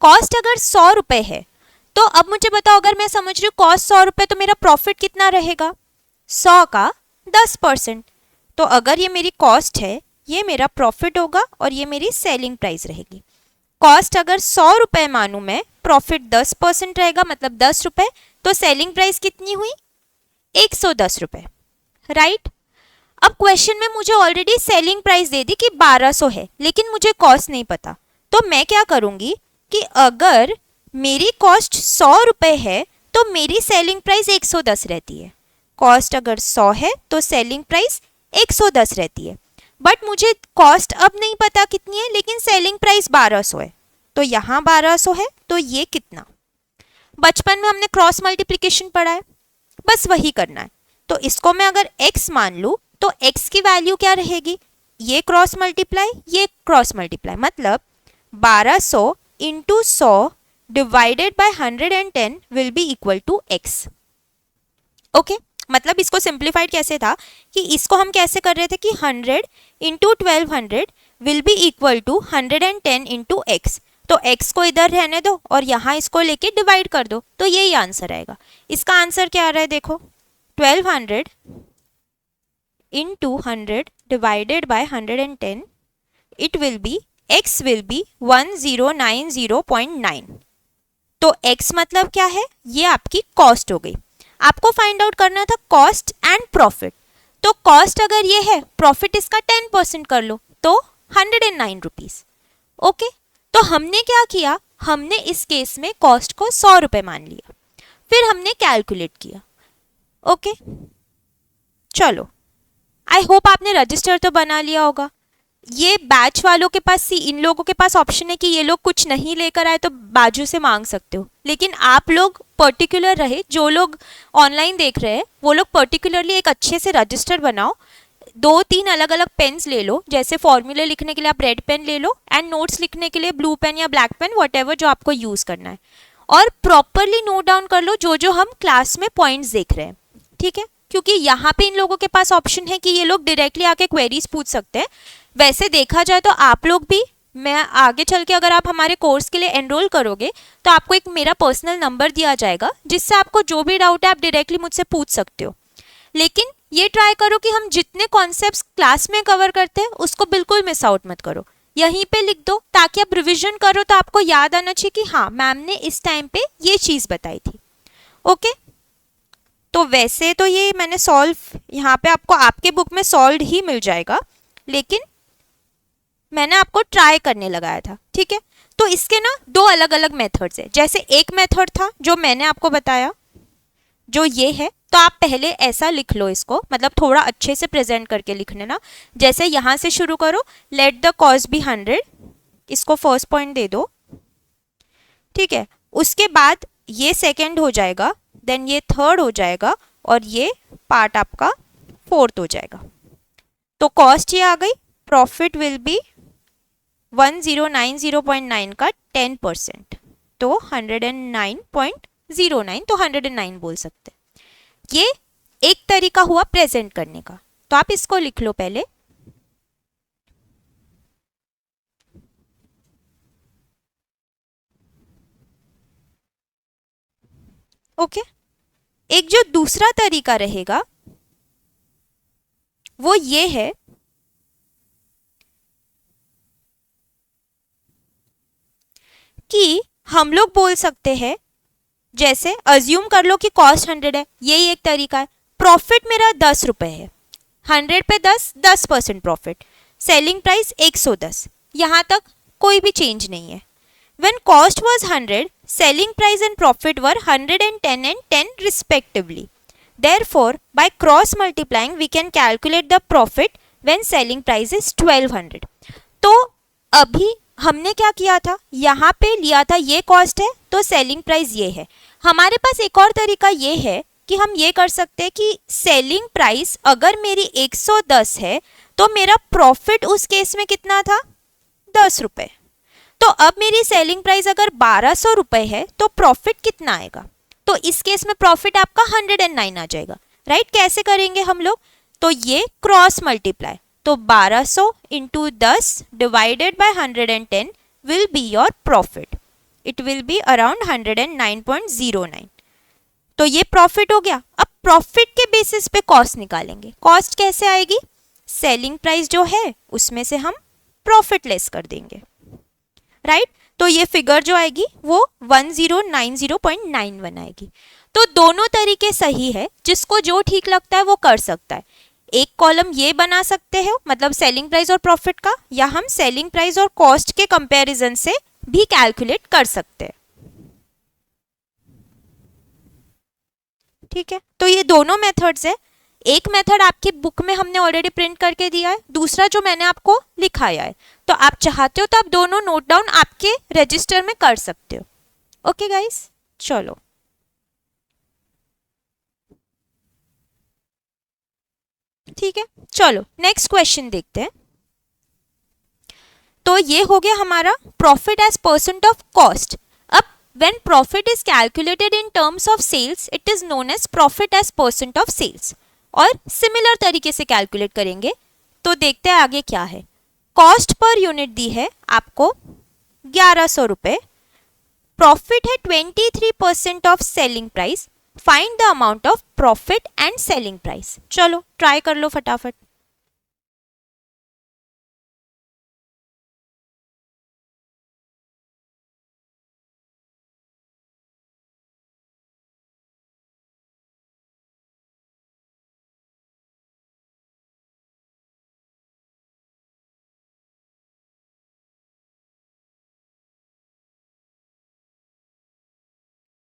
कॉस्ट अगर 100 रुपए है तो अब मुझे बताओ, अगर मैं समझ रही हूँ कॉस्ट 100 रुपए तो मेरा प्रॉफिट कितना रहेगा, 100 का 10%। तो अगर ये मेरी कॉस्ट है, ये मेरा प्रॉफिट होगा और ये मेरी सेलिंग प्राइस रहेगी। कॉस्ट अगर 100 रुपए मानूं मैं, प्रॉफिट 10% रहेगा, मतलब 10 रुपए, तो सेलिंग प्राइस कितनी हुई, 110 रुपए, राइट। अब क्वेश्चन में मुझे ऑलरेडी सेलिंग प्राइस दे दी कि 1200 है, लेकिन मुझे कॉस्ट नहीं पता, तो मैं क्या करूंगी कि अगर मेरी कॉस्ट 100 रुपए है तो मेरी सेलिंग प्राइस 110 रहती है। कॉस्ट अगर 100 है तो सेलिंग प्राइस 110 रहती है, बट मुझे कॉस्ट अब नहीं पता कितनी है, लेकिन सेलिंग प्राइस 1200 है, तो यहाँ 1200 है, तो ये कितना, बचपन में हमने क्रॉस मल्टीप्लिकेशन पढ़ा है, बस वही करना है। तो इसको मैं अगर x मान लूँ तो x की वैल्यू क्या रहेगी, ये क्रॉस मल्टीप्लाई, ये क्रॉस मल्टीप्लाई, मतलब 1200 into 100 divided by 110 will be equal to x। Okay, मतलब इसको सिंप्लीफाइड कैसे था कि इसको हम कैसे कर रहे थे कि 100 into 1200 will be equal to 110 into X. तो x को इधर रहने दो और यहाँ इसको लेके डिवाइड कर दो, तो यही आंसर आएगा। इसका आंसर क्या आ रहा है, देखो 1200 into 100 divided by 110, it will be x will be 1090.9। तो x मतलब क्या है, ये आपकी कॉस्ट हो गई। आपको फाइंड आउट करना था कॉस्ट एंड प्रॉफिट। तो कॉस्ट अगर ये है, प्रॉफिट इसका 10% कर लो, तो 109 रुपीज। ओके, तो हमने क्या किया, हमने इस केस में कॉस्ट को 100 रुपए मान लिया, फिर हमने कैलकुलेट किया। ओके, चलो, आई होप आपने रजिस्टर तो बना लिया होगा। ये बैच वालों के पास, इन लोगों के पास ऑप्शन है कि ये लोग कुछ नहीं लेकर आए तो बाजू से मांग सकते हो, लेकिन आप लोग पर्टिकुलर रहे, जो लोग ऑनलाइन देख रहे हैं वो लोग पर्टिकुलरली एक अच्छे से रजिस्टर बनाओ। 2-3 अलग अलग पेन्स ले लो, जैसे फॉर्मूले लिखने के लिए आप रेड पेन ले लो एंड नोट्स लिखने के लिए ब्लू पेन या ब्लैक पेन, व्हाटएवर जो आपको यूज करना है, और प्रॉपरली नोट डाउन कर लो जो जो हम क्लास में पॉइंट्स देख रहे हैं। ठीक है, क्योंकि यहाँ पे इन लोगों के पास ऑप्शन है कि ये लोग डायरेक्टली आके क्वेरीज पूछ सकते हैं। वैसे देखा जाए तो आप लोग भी, मैं आगे चल के अगर आप हमारे कोर्स के लिए एनरोल करोगे तो आपको एक मेरा पर्सनल नंबर दिया जाएगा, जिससे आपको जो भी डाउट है आप डायरेक्टली मुझसे पूछ सकते हो। लेकिन ये ट्राई करो कि हम जितने कॉन्सेप्ट्स क्लास में कवर करते हैं उसको बिल्कुल मिस आउट मत करो, यहीं पे लिख दो, ताकि आप रिविजन करो तो आपको याद आना चाहिए कि हाँ मैम ने इस टाइम पे ये चीज़ बताई थी। ओके, तो वैसे तो ये मैंने सॉल्व यहाँ पे आपको आपके बुक में सॉल्व ही मिल जाएगा, लेकिन मैंने आपको ट्राई करने लगाया था। ठीक है, तो इसके ना 2 अलग अलग मेथड्स है। जैसे एक मेथड था जो मैंने आपको बताया, जो ये है, तो आप पहले ऐसा लिख लो इसको, मतलब थोड़ा अच्छे से प्रेजेंट करके लिख लेना। जैसे यहाँ से शुरू करो, लेट द कॉस्ट बी 100, इसको फर्स्ट पॉइंट दे दो। ठीक है, उसके बाद ये सेकेंड हो जाएगा, देन ये थर्ड हो जाएगा और ये पार्ट आपका फोर्थ हो जाएगा। तो कॉस्ट ये आ गई, प्रॉफिट विल बी 1090.9 का 10%, तो 109.09, तो 109 बोल सकते हैं। ये एक तरीका हुआ प्रेजेंट करने का, तो आप इसको लिख लो पहले। ओके, एक जो दूसरा तरीका रहेगा वो ये है कि हम लोग बोल सकते हैं, जैसे अज्यूम कर लो कि कॉस्ट 100 है, यही एक तरीका है। प्रॉफिट मेरा 10 रुपए है, 100 पे 10% प्रॉफिट, सेलिंग प्राइस 110, यहाँ तक कोई भी चेंज नहीं है। When cost was 100, selling price and profit were 110 and 10 respectively. Therefore, by cross multiplying, we can calculate the profit when selling price is 1200. तो अभी हमने क्या किया था, यहाँ पे लिया था ये कॉस्ट है तो सेलिंग प्राइस ये है। हमारे पास एक और तरीका ये है कि हम ये कर सकते हैं कि सेलिंग प्राइस अगर मेरी 110 है तो मेरा प्रॉफिट उस केस में कितना था, ₹10। तो अब मेरी सेलिंग प्राइस अगर ₹1200 है तो प्रॉफिट कितना आएगा? तो इस केस में प्रॉफिट आपका 109 आ जाएगा, राइट? कैसे करेंगे हम लोग? तो ये क्रॉस मल्टीप्लाई, तो 1200 into 10 divided by 110 will be your profit. It will be around 109.09. तो ये प्रॉफिट हो गया. अब प्रॉफिट के बेसिस पे कॉस्ट निकालेंगे. कॉस्ट कैसे आएगी? सेलिंग प्राइस जो है उसमें से हम प्रॉफिट लेस कर देंगे, राइट? तो ये फिगर जो आएगी वो 1090.91 आएगी. तो दोनों तरीके सही है, जिसको जो ठीक लगता है वो कर सकता है. एक कॉलम ये बना सकते हो, मतलब सेलिंग प्राइस और प्रॉफिट का, या हम सेलिंग प्राइस और कॉस्ट के कंपैरिजन से भी कैलकुलेट कर सकते हैं. ठीक है, तो ये दोनों मेथड्स है. एक मेथड आपकी बुक में हमने ऑलरेडी प्रिंट करके दिया है, दूसरा जो मैंने आपको लिखाया है. तो आप चाहते हो तो आप दोनों नोट डाउन आपके रजिस्टर में कर सकते हो. ओके गाइस, चलो ठीक है, चलो नेक्स्ट क्वेश्चन देखते हैं. तो ये हो गया हमारा profit as percent of cost. अब when profit is calculated in terms of sales it is known as profit as percent of sales. और सिमिलर तरीके से कैलकुलेट करेंगे. तो देखते हैं आगे क्या है. कॉस्ट पर यूनिट दी है आपको ₹1100. प्रॉफिट है 23% of selling price. Find the amount of profit and selling price. चलो ट्राई कर लो फटाफट.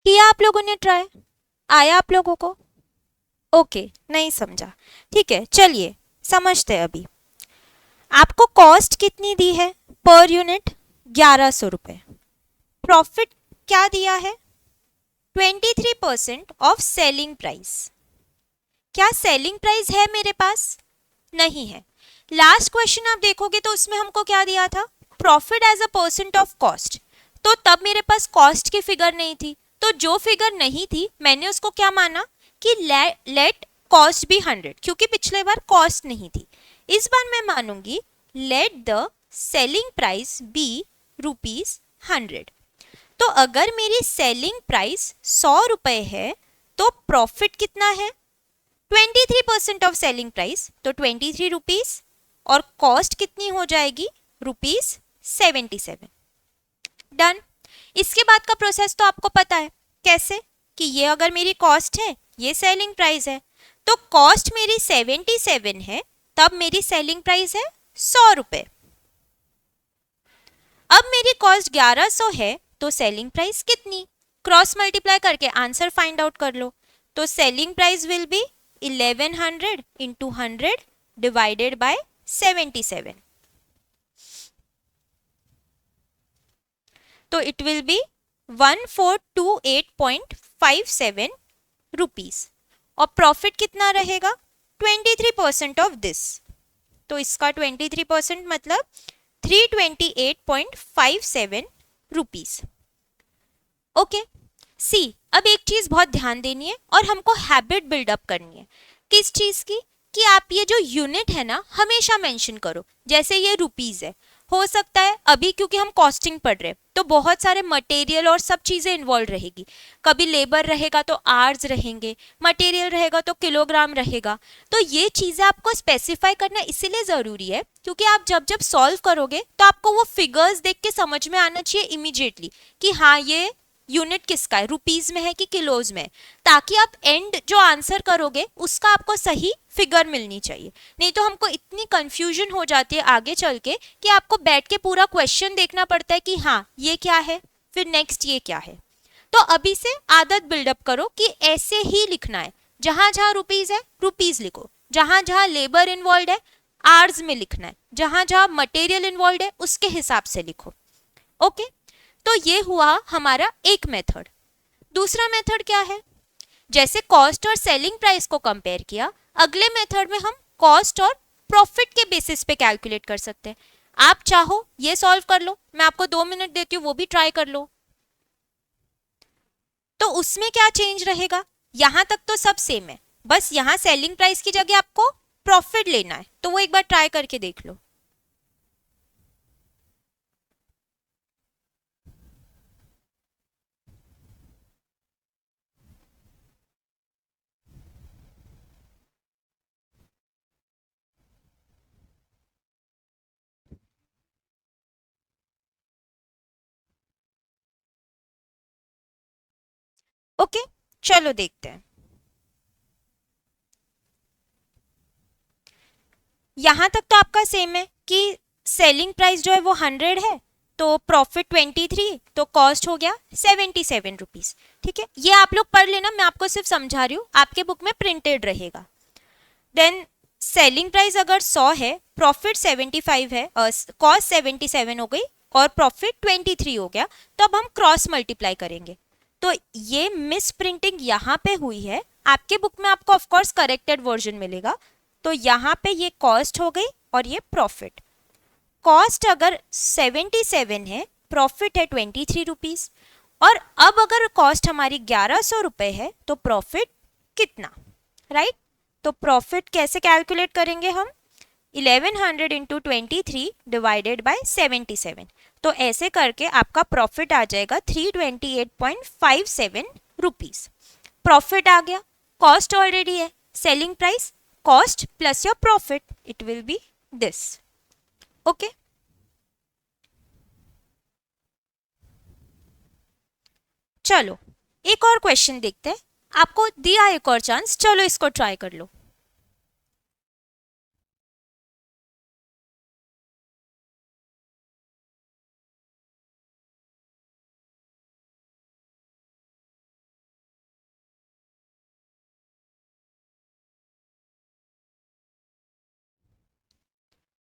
किया आप लोगों ने ट्राई? आया आप लोगों को? ओके, नहीं समझा. ठीक है, चलिए समझते हैं. अभी आपको कॉस्ट कितनी दी है पर यूनिट? ₹1100. प्रॉफिट क्या दिया है? 23% ऑफ सेलिंग प्राइस. क्या सेलिंग प्राइस है मेरे पास? नहीं है. लास्ट क्वेश्चन आप देखोगे तो उसमें हमको क्या दिया था? Profit as a percent of cost. तो तब मेरे पास कॉस्ट की फिगर नहीं थी. तो जो फिगर नहीं थी मैंने उसको क्या माना कि लेट कॉस्ट बी 100, क्योंकि पिछले बार कॉस्ट नहीं थी. इस बार मैं मानूंगी let the selling price be ₹100. तो अगर मेरी सेलिंग प्राइस ₹100 है तो प्रॉफिट कितना है? 23% ऑफ सेलिंग प्राइस, तो 23 रुपीज. और कॉस्ट कितनी हो जाएगी? ₹77. डन. इसके बाद का प्रोसेस तो आपको पता है कैसे, कि ये अगर मेरी कॉस्ट है, ये सेलिंग प्राइस है, तो कॉस्ट मेरी 77 है, तब मेरी सेलिंग प्राइस है ₹100. अब मेरी कॉस्ट 1100 है, तो सेलिंग प्राइस कितनी? क्रॉस मल्टीप्लाई करके आंसर फाइंड आउट कर लो. तो selling price will be 1100 into 100 divided bye 77. तो इट विल बी 1428.57 रुपीज. और प्रॉफिट कितना रहेगा? 23% ऑफ दिस. तो इसका 23% मतलब 328.57 रुपीज. ओके. सी, अब एक चीज बहुत ध्यान देनी है और हमको हैबिट बिल्डअप करनी है. किस चीज की? कि आप ये जो यूनिट है ना हमेशा मेंशन करो. जैसे ये रुपीज है, हो सकता है अभी क्योंकि हम कॉस्टिंग पढ़ रहे हैं तो बहुत सारे मटेरियल और सब चीज़ें इन्वॉल्व रहेगी. कभी लेबर रहेगा तो आवर्स रहेंगे, मटेरियल रहेगा तो किलोग्राम रहेगा. तो ये चीज़ें आपको स्पेसिफाई करना इसीलिए ज़रूरी है क्योंकि आप जब जब सॉल्व करोगे तो आपको वो फिगर्स देख के समझ में आना चाहिए इमीडिएटली कि हाँ ये यूनिट किसका है, रुपीज में है कि किलोज में, ताकि आप एंड जो आंसर करोगे उसका आपको सही फिगर मिलनी चाहिए. नहीं तो हमको इतनी कंफ्यूजन हो जाती है आगे चल के कि आपको बैठ के पूरा क्वेश्चन देखना पड़ता है कि हाँ ये क्या है, फिर नेक्स्ट ये क्या है. तो अभी से आदत बिल्डअप करो कि ऐसे ही लिखना है. जहां जहां रुपीज है रुपीज लिखो, जहां जहां लेबर इन्वॉल्व है आवर्स में लिखना है, जहां जहां मटेरियल इन्वॉल्व है उसके हिसाब से लिखो. ओके. तो ये हुआ हमारा एक मेथड. दूसरा मेथड क्या है? जैसे कॉस्ट और सेलिंग प्राइस को कंपेयर किया, अगले मेथड में हम कॉस्ट और प्रॉफिट के बेसिस पे कैलकुलेट कर सकते हैं. आप चाहो ये सॉल्व कर लो, मैं आपको 2 मिनट देती हूँ, वो भी ट्राई कर लो। तो उसमें क्या चेंज रहेगा, यहां तक तो सब सेम है, बस यहां सेलिंग प्राइस की जगह आपको प्रॉफिट लेना है, तो वो एक बार ट्राई करके देख लो। ओके, चलो देखते हैं। यहां तक तो आपका सेम है कि सेलिंग प्राइस जो है वो 100 है, तो प्रॉफिट 23, तो कॉस्ट हो गया 77 रुपीज। ठीक है, ये आप लोग पढ़ लेना, मैं आपको सिर्फ समझा रही हूँ, आपके बुक में प्रिंटेड रहेगा। देन सेलिंग प्राइस अगर 100 है, प्रॉफिट 75 है, कॉस्ट 77 हो गई और प्रॉफिट 23 हो गया, तो अब हम क्रॉस मल्टीप्लाई करेंगे। तो ये मिस प्रिंटिंग यहाँ पे हुई है, आपके बुक में आपको ऑफकोर्स करेक्टेड वर्जन मिलेगा। तो यहाँ पे ये कॉस्ट हो गई और ये प्रॉफिट। कॉस्ट अगर 77 है, प्रॉफिट है 23 रुपीज, और अब अगर कॉस्ट हमारी 1100 रुपए है तो प्रॉफिट कितना, राइट? तो प्रॉफिट कैसे कैलकुलेट करेंगे हम, 1100 इंटू 23 डिवाइडेड बाय 77, तो ऐसे करके आपका प्रॉफिट आ जाएगा 328.57 रुपीज। प्रॉफिट आ गया, कॉस्ट ऑलरेडी है, selling price cost plus your profit, it will be this. Okay, चलो एक और क्वेश्चन देखते हैं, आपको दिया एक और चांस, चलो इसको ट्राई कर लो।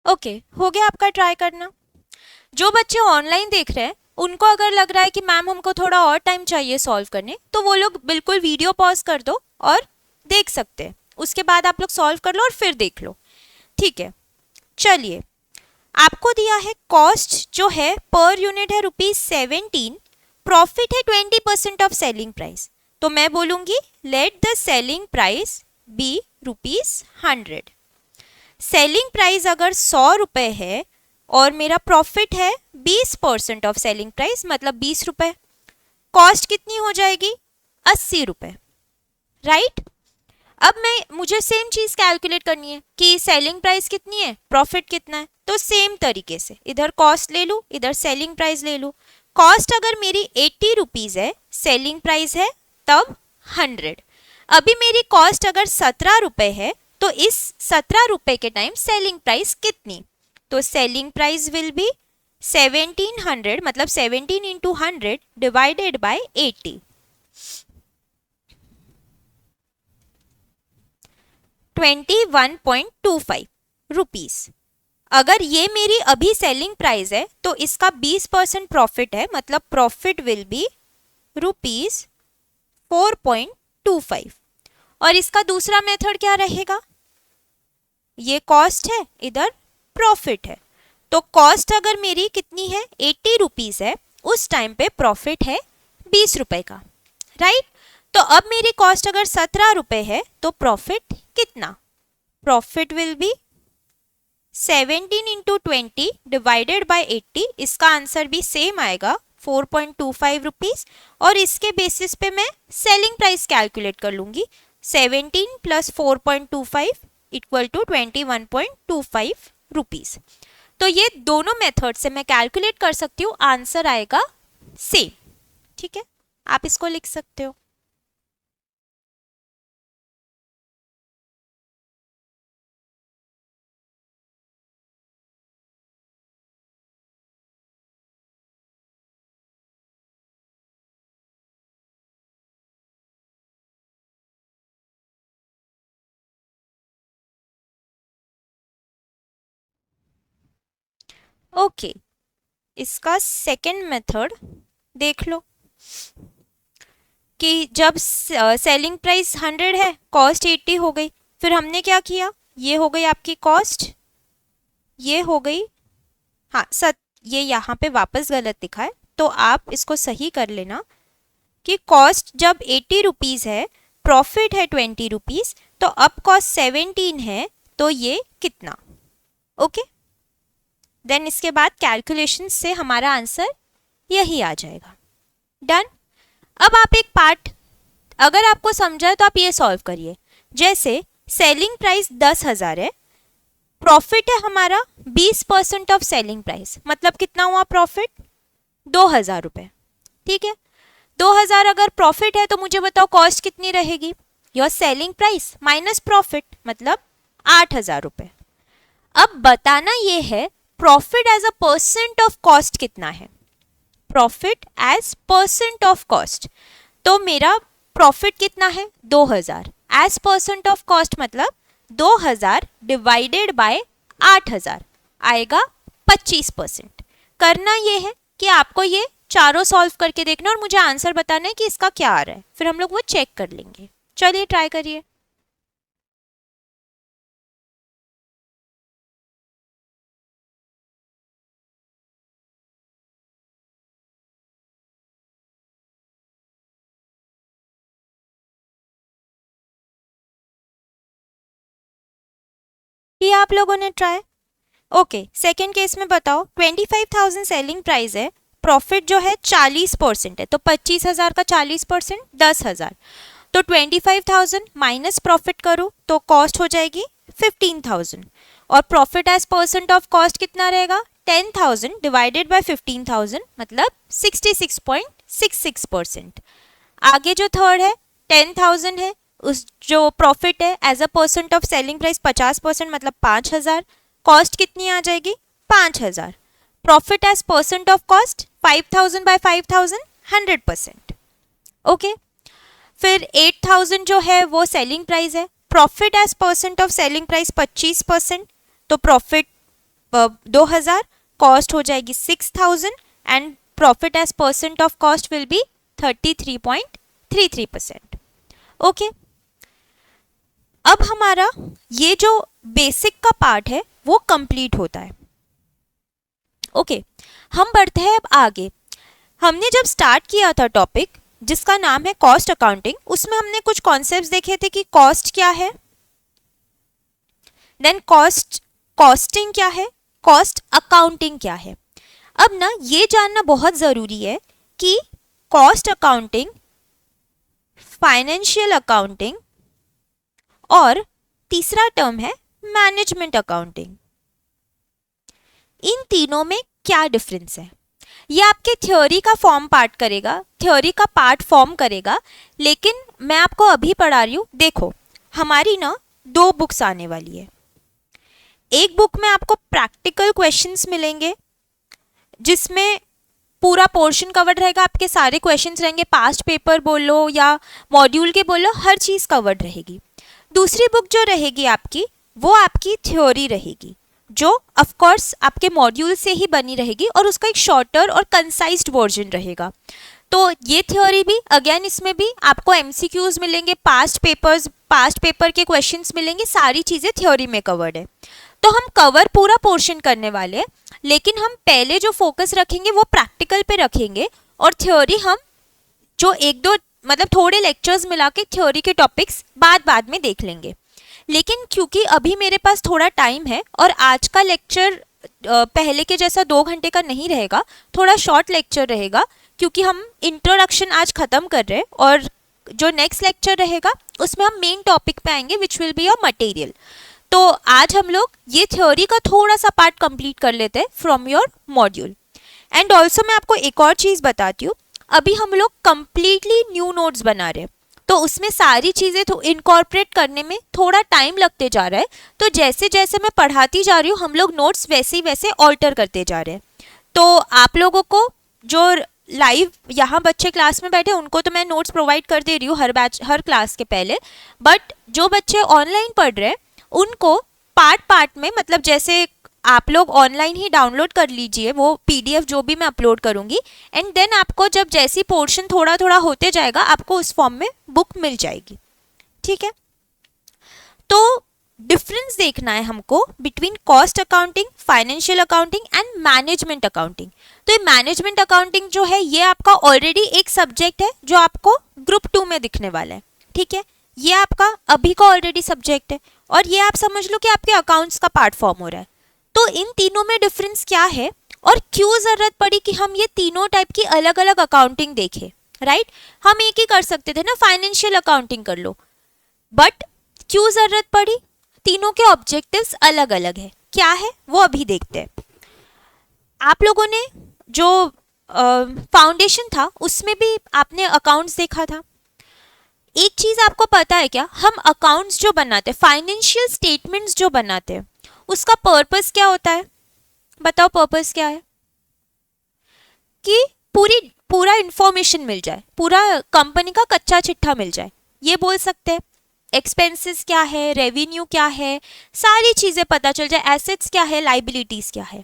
ओके, हो गया आपका ट्राई करना। जो बच्चे ऑनलाइन देख रहे हैं उनको अगर लग रहा है कि मैम हमको थोड़ा और टाइम चाहिए सॉल्व करने, तो वो लोग बिल्कुल वीडियो पॉज कर दो और देख सकते हैं, उसके बाद आप लोग सॉल्व कर लो और फिर देख लो। ठीक है, चलिए आपको दिया है कॉस्ट जो है पर यूनिट है ₹17, प्रॉफिट है 20% ऑफ सेलिंग प्राइस। तो मैं बोलूंगी let the selling price be ₹100। Selling price अगर 100 रुपए है और मेरा प्रॉफिट है 20% ऑफ सेलिंग प्राइस, मतलब 20 रुपए, कॉस्ट कितनी हो जाएगी, 80 रुपए, राइट? अब मुझे सेम चीज कैलकुलेट करनी है कि सेलिंग प्राइस कितनी है, प्रॉफिट कितना है, तो सेम तरीके से इधर कॉस्ट ले लूं, इधर सेलिंग प्राइस ले लूं। कॉस्ट अगर मेरी 80 रुपीज है, सेलिंग प्राइस है तब 100। अभी मेरी कॉस्ट अगर 17 रुपए है, तो इस 17 रुपए के टाइम सेलिंग प्राइस कितनी, तो सेलिंग प्राइस विल बी 1700, मतलब 17 इंटू 100 डिवाइडेड बाय 80, 21.25 रुपीज। अगर ये मेरी अभी सेलिंग प्राइस है तो इसका 20% प्रॉफिट है, मतलब प्रॉफिट विल बी ₹4.25। और इसका दूसरा मेथड क्या रहेगा, ये कॉस्ट है, इधर प्रॉफिट है, तो कॉस्ट अगर मेरी कितनी है 80 रुपीज है, उस टाइम पे प्रॉफिट है 20 रुपए का, राइट? तो अब मेरी कॉस्ट अगर 17 रुपए है तो प्रॉफिट कितना, profit will be 17 into 20 divided by 80, इसका आंसर भी सेम आएगा 4.25 रुपीज, और इसके बेसिस पे मैं सेलिंग प्राइस कैलकुलेट कर लूंगी, 17 प्लस 4.25 इक्वल टू 21.25 रुपीज। तो ये दोनों मेथड से मैं कैलकुलेट कर सकती हूँ, आंसर आएगा सेम। ठीक है, आप इसको लिख सकते हो। ओके, इसका सेकंड मेथड देख लो कि जब सेलिंग प्राइस 100 है, कॉस्ट 80 हो गई, फिर हमने क्या किया, ये हो गई आपकी कॉस्ट, ये हो गई हाँ ये यहाँ पे वापस गलत दिखा है, तो आप इसको सही कर लेना कि कॉस्ट जब 80 रुपीज़ है, प्रॉफिट है 20 रुपीज़, तो अब कॉस्ट 17 है, तो ये कितना। ओके, देन इसके बाद कैलकुलेशन से हमारा आंसर यही आ जाएगा। डन। अब आप एक पार्ट अगर आपको समझा है तो आप ये सॉल्व करिए। जैसे सेलिंग प्राइस 10,000 है, प्रॉफिट है हमारा 20% ऑफ सेलिंग प्राइस, मतलब कितना हुआ प्रॉफिट, 2,000 रुपये। ठीक है, 2,000 अगर प्रॉफिट है तो मुझे बताओ कॉस्ट कितनी रहेगी, your selling price minus profit, मतलब 8,000 रुपये। अब बताना ये है profit as a percent of cost कितना है, profit as percent of cost, तो मेरा प्रॉफिट कितना है 2,000, एज परसेंट ऑफ कॉस्ट मतलब 2,000 डिवाइडेड बाय 8,000 आएगा 25%। करना ये है कि आपको ये चारों सॉल्व करके देखना और मुझे आंसर बताना है कि इसका क्या आ रहा है, फिर हम लोग वो चेक कर लेंगे। चलिए ट्राई करिए। ये आप लोगों ने ट्राई। ओके, सेकेंड केस में बताओ 25,000 सेलिंग प्राइस है, प्रॉफिट जो है 40% है, तो 25,000 का 40% 10,000, तो 25,000 माइनस प्रॉफिट करो तो कॉस्ट हो जाएगी 15,000, और profit as percent of cost कितना रहेगा 10,000 डिवाइडेड बाय 15,000 मतलब 66.66%। आगे जो थर्ड है 10,000 है, उस जो प्रॉफिट है as a percent of selling price 50% मतलब 5,000, कॉस्ट कितनी आ जाएगी 5,000, profit as percent of cost 5,000 by 5,000 100%। Okay, फिर 8,000 जो है वो सेलिंग प्राइस है, profit as percent of selling price 25%, तो प्रॉफिट 2,000, कॉस्ट हो जाएगी 6,000 and profit as percent of cost will be 33.33%। Okay, अब हमारा ये जो बेसिक का पार्ट है वो कंप्लीट होता है। ओके, हम बढ़ते हैं अब आगे। हमने जब स्टार्ट किया था टॉपिक जिसका नाम है कॉस्ट अकाउंटिंग, उसमें हमने कुछ कॉन्सेप्ट्स देखे थे कि कॉस्ट क्या है, देन कॉस्टिंग क्या है, कॉस्ट अकाउंटिंग क्या है। अब ना ये जानना बहुत ज़रूरी है कि कॉस्ट अकाउंटिंग, फाइनेंशियल अकाउंटिंग और तीसरा टर्म है मैनेजमेंट अकाउंटिंग, इन तीनों में क्या डिफरेंस है। ये आपके थ्योरी का फॉर्म पार्ट करेगा, थ्योरी का पार्ट फॉर्म करेगा, लेकिन मैं आपको अभी पढ़ा रही हूँ। देखो, हमारी ना 2 बुक्स आने वाली है। एक बुक में आपको प्रैक्टिकल क्वेश्चंस मिलेंगे जिसमें पूरा पोर्शन कवर्ड रहेगा, आपके सारे क्वेश्चंस रहेंगे, पास्ट पेपर बोलो या मॉड्यूल के बोलो, हर चीज़ कवर्ड रहेगी। दूसरी बुक जो रहेगी आपकी, वो आपकी थ्योरी रहेगी, जो ऑफ कोर्स आपके मॉड्यूल से ही बनी रहेगी और उसका एक शॉर्टर और कंसाइज्ड वर्जन रहेगा। तो ये थ्योरी भी अगेन, इसमें भी आपको एमसीक्यूज मिलेंगे, पास्ट पेपर के क्वेश्चंस मिलेंगे, सारी चीज़ें थ्योरी में कवर्ड है। तो हम कवर पूरा पोर्शन करने वाले हैं, लेकिन हम पहले जो फोकस रखेंगे वो प्रैक्टिकल पे रखेंगे, और थ्योरी हम जो 1-2 मतलब थोड़े लेक्चर्स मिला के थ्योरी के टॉपिक्स बाद में देख लेंगे। लेकिन क्योंकि अभी मेरे पास थोड़ा टाइम है और आज का लेक्चर पहले के जैसा 2 घंटे का नहीं रहेगा, थोड़ा शॉर्ट लेक्चर रहेगा, क्योंकि हम इंट्रोडक्शन आज ख़त्म कर रहे हैं और जो नेक्स्ट लेक्चर रहेगा उसमें हम मेन टॉपिक पे आएंगे which will be your material. तो आज हम लोग ये थ्योरी का थोड़ा सा पार्ट कंप्लीट कर लेते हैं from your module. And also मैं आपको एक और चीज़ बताती हूँ, अभी हम लोग कंप्लीटली न्यू नोट्स बना रहे हैं, तो उसमें सारी चीज़ें तो इनकॉर्पोरेट करने में थोड़ा टाइम लगते जा रहा है। तो जैसे जैसे मैं पढ़ाती जा रही हूँ हम लोग नोट्स वैसे ऑल्टर करते जा रहे हैं। तो आप लोगों को जो लाइव यहाँ बच्चे क्लास में बैठे उनको तो मैं नोट्स प्रोवाइड कर दे रही हूँ हर क्लास के पहले, बट जो बच्चे ऑनलाइन पढ़ रहे हैं उनको पार्ट में, मतलब जैसे आप लोग ऑनलाइन ही डाउनलोड कर लीजिए वो पीडीएफ जो भी मैं अपलोड करूँगी, एंड देन आपको जब जैसी पोर्शन थोड़ा होते जाएगा आपको उस फॉर्म में बुक मिल जाएगी। ठीक है, तो डिफरेंस देखना है हमको between cost accounting, financial accounting and management accounting. तो ये मैनेजमेंट अकाउंटिंग जो है ये आपका ऑलरेडी एक सब्जेक्ट है जो आपको ग्रुप 2 में दिखने वाला है, ठीक है। ये आपका अभी का ऑलरेडी सब्जेक्ट है और ये आप समझ लो कि आपके अकाउंट्स का पार्ट फॉर्म हो रहा है। तो इन तीनों में डिफरेंस क्या है और क्यों जरूरत पड़ी कि हम ये तीनों टाइप की अलग अलग अकाउंटिंग देखें, राइट। हम एक ही कर सकते थे ना, फाइनेंशियल अकाउंटिंग कर लो, बट क्यों जरूरत पड़ी? तीनों के ऑब्जेक्टिव्स अलग अलग है। क्या है वो अभी देखते हैं। आप लोगों ने जो फाउंडेशन था उसमें भी आपने अकाउंट्स देखा था। एक चीज आपको पता है क्या, हम अकाउंट्स जो बनाते हैं, फाइनेंशियल स्टेटमेंट्स जो बनाते हैं, उसका पर्पस क्या होता है? बताओ पर्पस क्या है? कि पूरा इंफॉर्मेशन मिल जाए, पूरा कंपनी का कच्चा चिट्ठा मिल जाए, ये बोल सकते हैं। एक्सपेंसेस क्या है, रेवेन्यू क्या है, सारी चीजें पता चल जाए, एसेट्स क्या है, लाइबिलिटीज क्या है।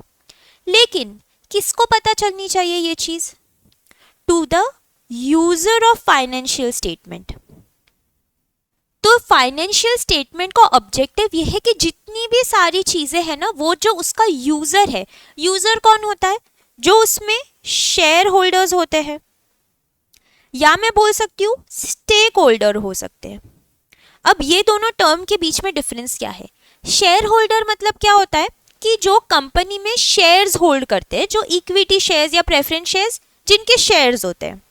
लेकिन किसको पता चलनी चाहिए ये चीज? To the user of financial statement. तो फाइनेंशियल स्टेटमेंट का ऑब्जेक्टिव ये है कि जितनी भी सारी चीजें हैं ना, वो जो उसका यूजर है, यूजर कौन होता है? जो उसमें शेयर होल्डर्स होते हैं, या मैं बोल सकती हूँ स्टेक होल्डर हो सकते हैं। अब ये दोनों टर्म के बीच में डिफरेंस क्या है? शेयर होल्डर मतलब क्या होता है कि जो कंपनी में शेयर्स होल्ड करते हैं, जो इक्विटी शेयर्स या प्रेफरेंस शेयर्स जिनके शेयर्स होते हैं।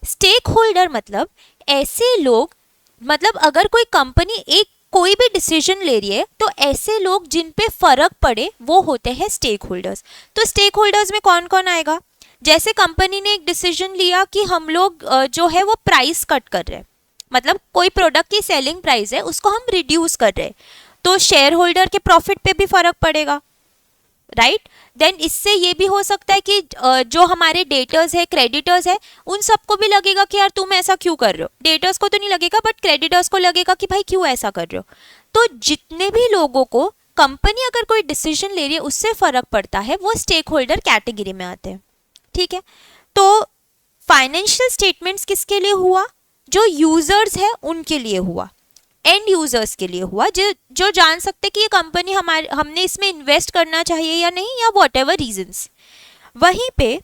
स्टेक होल्डर मतलब ऐसे लोग, मतलब अगर कोई कंपनी एक कोई भी डिसीजन ले रही है तो ऐसे लोग जिन पे फर्क पड़े वो होते हैं स्टेक होल्डर्स। तो स्टेक होल्डर्स में कौन कौन आएगा? जैसे कंपनी ने एक डिसीजन लिया कि हम लोग जो है वो प्राइस कट कर रहे हैं, मतलब कोई प्रोडक्ट की सेलिंग प्राइस है उसको हम रिड्यूस कर रहे हैं, तो शेयर होल्डर के प्रॉफिट पे भी फर्क पड़ेगा, राइट। देन इससे ये भी हो सकता है कि जो हमारे डेटर्स है, क्रेडिटर्स है, उन सबको भी लगेगा कि यार तुम ऐसा क्यों कर रहे हो। डेटर्स को तो नहीं लगेगा बट क्रेडिटर्स को लगेगा कि भाई क्यों ऐसा कर रहे हो। तो जितने भी लोगों को कंपनी अगर कोई डिसीजन ले रही है उससे फर्क पड़ता है, वो स्टेक होल्डर कैटेगरी में आते हैं, ठीक है। तो फाइनेंशियल स्टेटमेंट्स किसके लिए हुआ? जो यूजर्स है उनके लिए हुआ, एंड यूजर्स के लिए हुआ, जो जान सकते कि ये कंपनी हमने इसमें इन्वेस्ट करना चाहिए या नहीं, या वॉट एवर रीजन्स। वहीं पे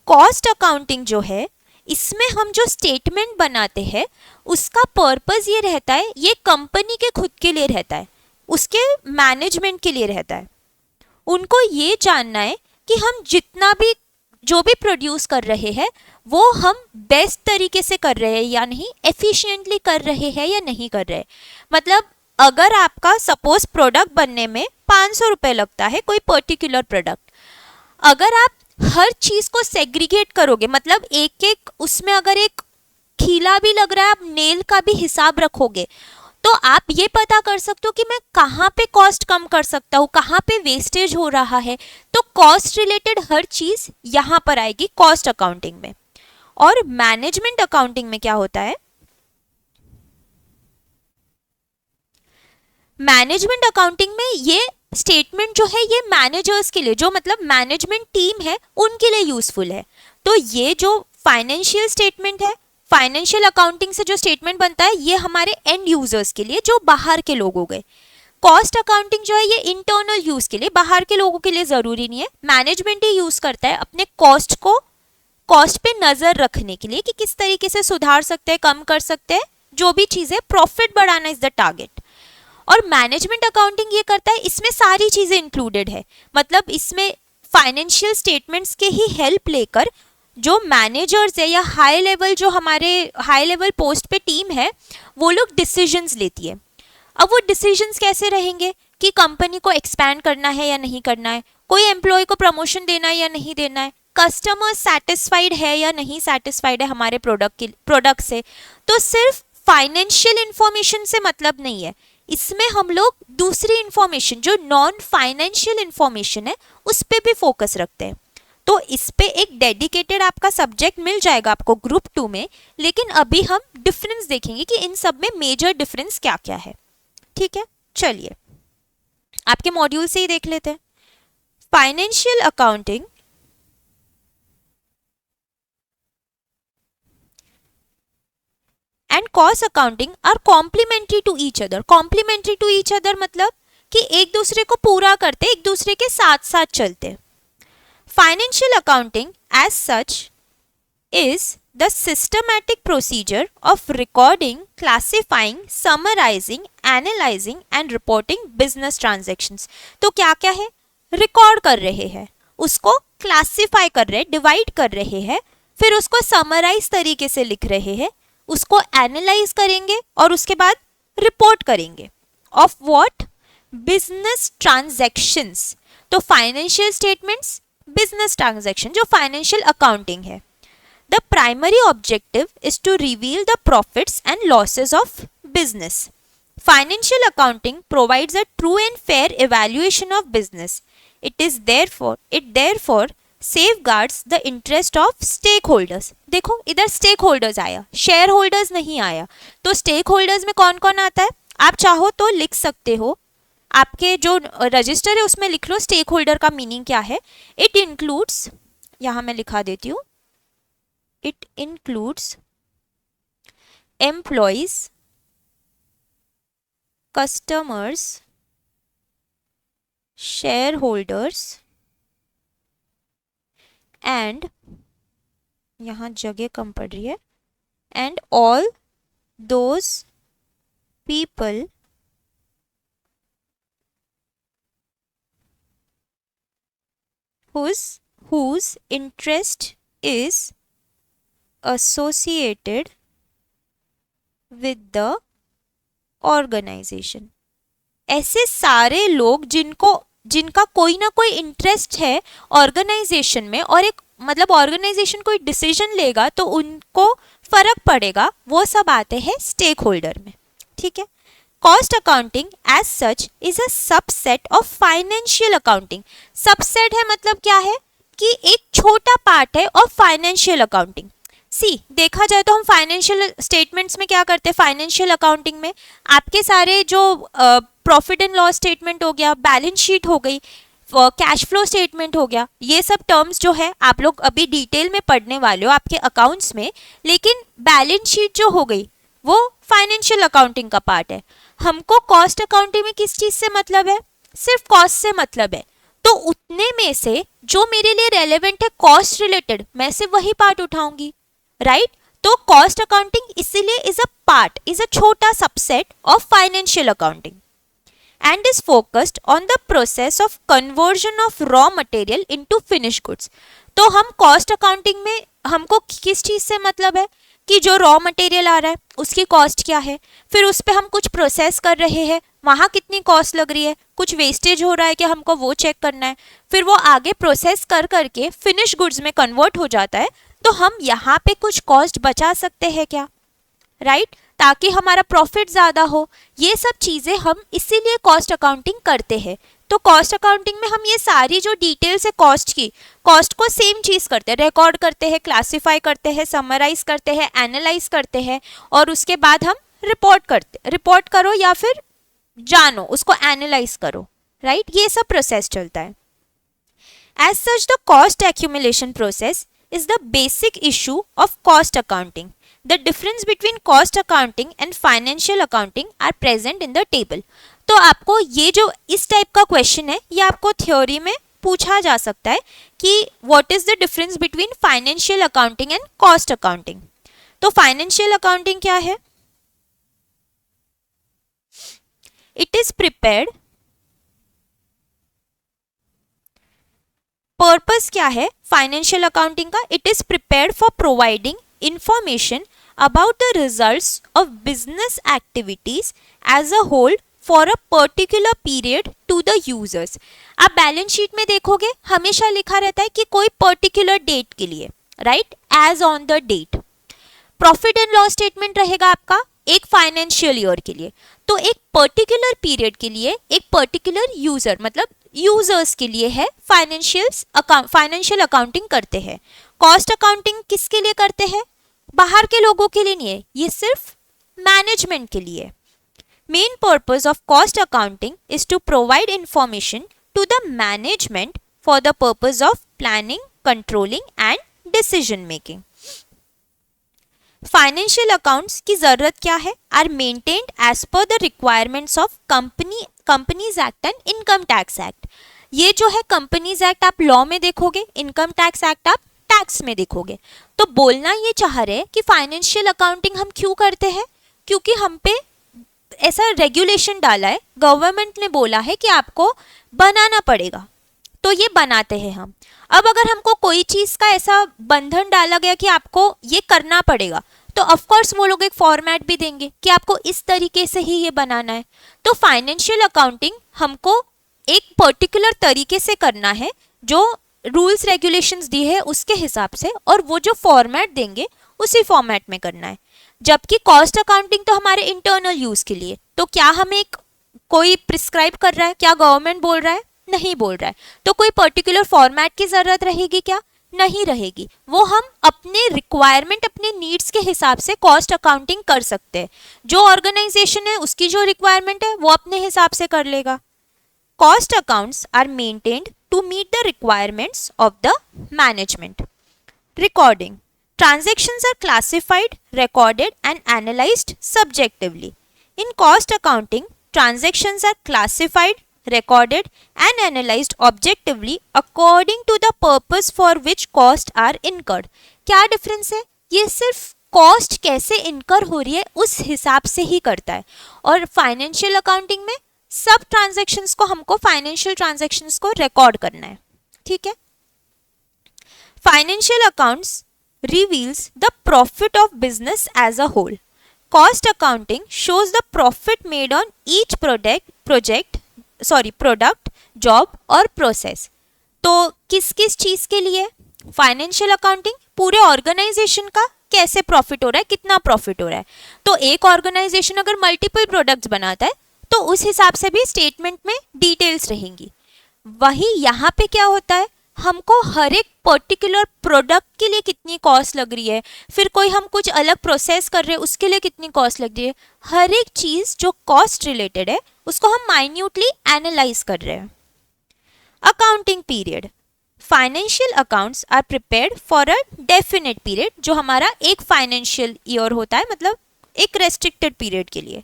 कॉस्ट अकाउंटिंग जो है, इसमें हम जो स्टेटमेंट बनाते हैं उसका पर्पस ये रहता है, ये कंपनी के खुद के लिए रहता है, उसके मैनेजमेंट के लिए रहता है। उनको ये जानना है कि हम जितना भी जो भी प्रोड्यूस कर रहे हैं वो हम बेस्ट तरीके से कर रहे हैं या नहीं, एफिशिएंटली कर रहे हैं या नहीं कर रहे। मतलब अगर आपका सपोज प्रोडक्ट बनने में 500 रुपये लगता है, कोई पर्टिकुलर प्रोडक्ट, अगर आप हर चीज को सेग्रीगेट करोगे, मतलब एक एक उसमें अगर एक खीला भी लग रहा है, आप नेल का भी हिसाब रखोगे, तो आप ये पता कर सकते हो कि मैं कहाँ पे कॉस्ट कम कर सकता हूँ, कहाँ पे वेस्टेज हो रहा है। तो कॉस्ट रिलेटेड हर चीज यहाँ पर आएगी कॉस्ट अकाउंटिंग में। और मैनेजमेंट अकाउंटिंग में क्या होता है? मैनेजमेंट अकाउंटिंग में ये स्टेटमेंट जो है ये मैनेजर्स के लिए, जो मतलब मैनेजमेंट टीम है उनके लिए यूजफुल है। तो ये जो फाइनेंशियल स्टेटमेंट है, फाइनेंशियल अकाउंटिंग से जो स्टेटमेंट बनता है, ये हमारे एंड यूजर्स के लिए, जो बाहर के लोग हो गए। कॉस्ट अकाउंटिंग जो है ये इंटरनल यूज के लिए, बाहर के लोगों के लिए जरूरी नहीं है। मैनेजमेंट ही यूज करता है अपने कॉस्ट पे नजर रखने के लिए कि किस तरीके से सुधार सकते हैं, कम कर सकते हैं, जो भी चीजें, प्रॉफिट बढ़ाना इज द टारगेट। और मैनेजमेंट अकाउंटिंग ये करता है, इसमें सारी चीजें इंक्लूडेड है, मतलब इसमें फाइनेंशियल स्टेटमेंट्स के ही हेल्प लेकर जो मैनेजर्स है या हाई लेवल, जो हमारे हाई लेवल पोस्ट पे टीम है, वो लोग डिसीजंस लेती है। अब वो डिसीजंस कैसे रहेंगे कि कंपनी को एक्सपैंड करना है या नहीं करना है, कोई एम्प्लॉय को प्रमोशन देना है या नहीं देना है, कस्टमर सेटिस्फाइड है या नहीं सेटिस्फाइड है हमारे प्रोडक्ट से। तो सिर्फ फाइनेंशियल इंफॉर्मेशन से मतलब नहीं है, इसमें हम लोग दूसरी इंफॉर्मेशन जो नॉन फाइनेंशियल इंफॉर्मेशन है उस पर भी फोकस रखते हैं। तो इस पे एक डेडिकेटेड आपका सब्जेक्ट मिल जाएगा आपको ग्रुप 2 में, लेकिन अभी हम डिफरेंस देखेंगे कि इन सब में मेजर डिफरेंस क्या क्या है, ठीक है। चलिए आपके मॉड्यूल से ही देख लेते हैं। Financial accounting and cost accounting are complementary to each other. Complementary to each other मतलब कि एक दूसरे को पूरा करते, एक दूसरे के साथ साथ चलते। Financial accounting as such is the systematic procedure of recording, classifying, summarising, analysing and reporting business transactions. तो क्या क्या है? रिकॉर्ड कर रहे हैं, उसको क्लासिफाई कर रहे हैं, डिवाइड कर रहे हैं, फिर उसको समराइज तरीके से लिख रहे हैं, उसको एनालाइज करेंगे और उसके बाद रिपोर्ट करेंगे। Of what? Business transactions. तो फाइनेंशियल स्टेटमेंट्स, बिजनेस ट्रांजैक्शन जो फाइनेंशियल अकाउंटिंग है। The primary objective is to reveal the profits and losses of business. Financial accounting provides a true and fair evaluation of business. It therefore safeguards the interest of stakeholders. देखो इधर stakeholders आया, shareholders नहीं आया। तो stakeholders में कौन कौन आता है? आप चाहो तो लिख सकते हो, आपके जो रजिस्टर है उसमें लिख लो स्टेक होल्डर का मीनिंग क्या है। इट इंक्लूड्स, यहां मैं लिखा देती हूं, it includes employees, customers, shareholders and यहाँ जगह कम पड़ रही है, and all those people whose interest is associated with the organisation. ऐसे सारे लोग जिनका कोई ना कोई इंटरेस्ट है ऑर्गेनाइजेशन में, और एक मतलब ऑर्गेनाइजेशन कोई डिसीजन लेगा तो उनको फर्क पड़ेगा, वो सब आते हैं स्टेक होल्डर में। ठीक है। Cost accounting as such is a subset of financial accounting. Subset है मतलब क्या है कि एक छोटा पार्ट है ऑफ फाइनेंशियल अकाउंटिंग। देखा जाए तो हम फाइनेंशियल स्टेटमेंट्स में क्या करते हैं, फाइनेंशियल अकाउंटिंग में आपके सारे जो प्रॉफिट एंड लॉस स्टेटमेंट हो गया, बैलेंस शीट हो गई, कैश फ्लो स्टेटमेंट हो गया, ये सब टर्म्स जो है आप लोग अभी डिटेल में पढ़ने वाले हो आपके अकाउंट्स में। लेकिन बैलेंस शीट जो हो गई वो फाइनेंशियल अकाउंटिंग का पार्ट है। हमको कॉस्ट अकाउंटिंग में किस चीज से मतलब है? सिर्फ कॉस्ट से मतलब है। तो उतने में से जो मेरे लिए रेलेवेंट है कॉस्ट रिलेटेड, मैं सिर्फ वही पार्ट उठाऊंगी, राइट। तो कॉस्ट अकाउंटिंग इसीलिए इज अ छोटा subset of financial accounting and is focused on the process of conversion of raw material into finish goods. तो हम कॉस्ट अकाउंटिंग में हमको किस चीज से मतलब है कि जो रॉ मटेरियल आ रहा है उसकी कॉस्ट क्या है, फिर उस पर हम कुछ प्रोसेस कर रहे हैं, वहाँ कितनी कॉस्ट लग रही है, कुछ वेस्टेज हो रहा है कि हमको वो चेक करना है, फिर वो आगे प्रोसेस कर करके फिनिश गुड्स में कन्वर्ट हो जाता है। तो हम यहाँ पे कुछ कॉस्ट बचा सकते हैं क्या, राइट, ताकि हमारा प्रॉफिट ज़्यादा हो। ये सब चीज़ें हम इसीलिए कॉस्ट अकाउंटिंग करते हैं। तो कॉस्ट अकाउंटिंग में हम ये सारी जो डिटेल्स है कॉस्ट की, कॉस्ट को सेम चीज़ करते हैं, रिकॉर्ड करते हैं, क्लासिफाई करते हैं, समराइज करते हैं, एनालाइज करते हैं, और उसके बाद हम रिपोर्ट करते, रिपोर्ट करो या फिर जानो उसको एनालाइज करो, राइट। ये सब प्रोसेस चलता है। As such the cost accumulation process is the basic issue of cost accounting. The difference between cost accounting and financial accounting are present in the table. तो आपको ये जो इस टाइप का क्वेश्चन है ये आपको थ्योरी में पूछा जा सकता है कि what is the difference between financial accounting and cost accounting. तो financial accounting क्या है? It is prepared, पर्पस क्या है फाइनेंशियल अकाउंटिंग का? It is prepared for providing information about the results of business activities as a whole for a particular period to the users. आप balance sheet में देखोगे हमेशा लिखा रहता है कि कोई पर्टिकुलर डेट के लिए, right, as on the date. Profit and loss statement रहेगा आपका एक फाइनेंशियल ईयर के लिए, तो एक पर्टिकुलर पीरियड के लिए एक पर्टिकुलर यूजर मतलब यूजर्स के लिए है फाइनेंशियल अकाउंटिंग करते हैं। कॉस्ट अकाउंटिंग किसके लिए करते हैं? बाहर के लोगों के लिए नहीं है, ये सिर्फ मैनेजमेंट के लिए। Main purpose of cost accounting is to provide information to the management for the purpose of planning, controlling and decision making. Financial accounts की जरूरत क्या है? Are maintained as per the requirements of companies act and income tax act. ये जो है companies act आप law में देखोगे, इनकम टैक्स एक्ट आप टैक्स में देखोगे। तो बोलना ये चाह रहे हैं कि फाइनेंशियल अकाउंटिंग हम क्यों करते हैं? क्योंकि हम पे ऐसा रेगुलेशन डाला है, गवर्नमेंट ने बोला है कि आपको बनाना पड़ेगा, तो ये बनाते हैं हम। अब अगर हमको कोई चीज़ का ऐसा बंधन डाला गया कि आपको ये करना पड़ेगा, तो ऑफ कोर्स वो लोग एक फॉर्मेट भी देंगे कि आपको इस तरीके से ही ये बनाना है। तो फाइनेंशियल अकाउंटिंग हमको एक पर्टिकुलर तरीके से करना है, जो रूल्स रेगुलेशंस दी है उसके हिसाब से, और वो जो फॉर्मेट देंगे उसी फॉर्मेट में करना है। जबकि कॉस्ट अकाउंटिंग तो हमारे इंटरनल यूज के लिए, तो क्या हमें कोई प्रिस्क्राइब कर रहा है? क्या गवर्नमेंट बोल रहा है? नहीं बोल रहा है। तो कोई पर्टिकुलर फॉर्मेट की जरूरत रहेगी क्या? नहीं रहेगी। वो हम अपने रिक्वायरमेंट, अपने नीड्स के हिसाब से कॉस्ट अकाउंटिंग कर सकते हैं। जो ऑर्गेनाइजेशन है उसकी जो रिक्वायरमेंट है वो अपने हिसाब से कर लेगा। Cost accounts are maintained to meet the requirements of the management. Recording. Transactions are classified, recorded, and analyzed subjectively. In cost accounting, transactions are classified, recorded, and analyzed objectively according to the purpose for which costs are incurred. क्या difference है? ये सिर्फ cost कैसे इनकर हो रही है उस हिसाब से ही करता है। और फाइनेंशियल अकाउंटिंग में सब ट्रांजैक्शंस को हमको फाइनेंशियल ट्रांजैक्शंस को रिकॉर्ड करना है। ठीक है। Financial accounts reveals the profit of business as a whole. Cost accounting shows the profit made on each product, job और process. तो किस किस चीज के लिए? फाइनेंशियल अकाउंटिंग पूरे ऑर्गेनाइजेशन का कैसे प्रॉफिट हो रहा है, कितना प्रॉफिट हो रहा है। तो एक ऑर्गेनाइजेशन अगर मल्टीपल प्रोडक्ट्स बनाता है तो उस हिसाब से भी स्टेटमेंट में डिटेल्स रहेंगी। वही यहाँ पे क्या होता है, हमको हर एक पर्टिकुलर प्रोडक्ट के लिए कितनी कॉस्ट लग रही है, फिर कोई हम कुछ अलग प्रोसेस कर रहे हैं उसके लिए कितनी कॉस्ट लग रही है, हर एक चीज जो कॉस्ट रिलेटेड है उसको हम माइन्यूटली एनालाइज कर रहे हैं। Accounting period. Financial accounts are prepared for a definite period, जो हमारा एक फाइनेंशियल ईयर होता है, मतलब एक रेस्ट्रिक्टेड पीरियड के लिए।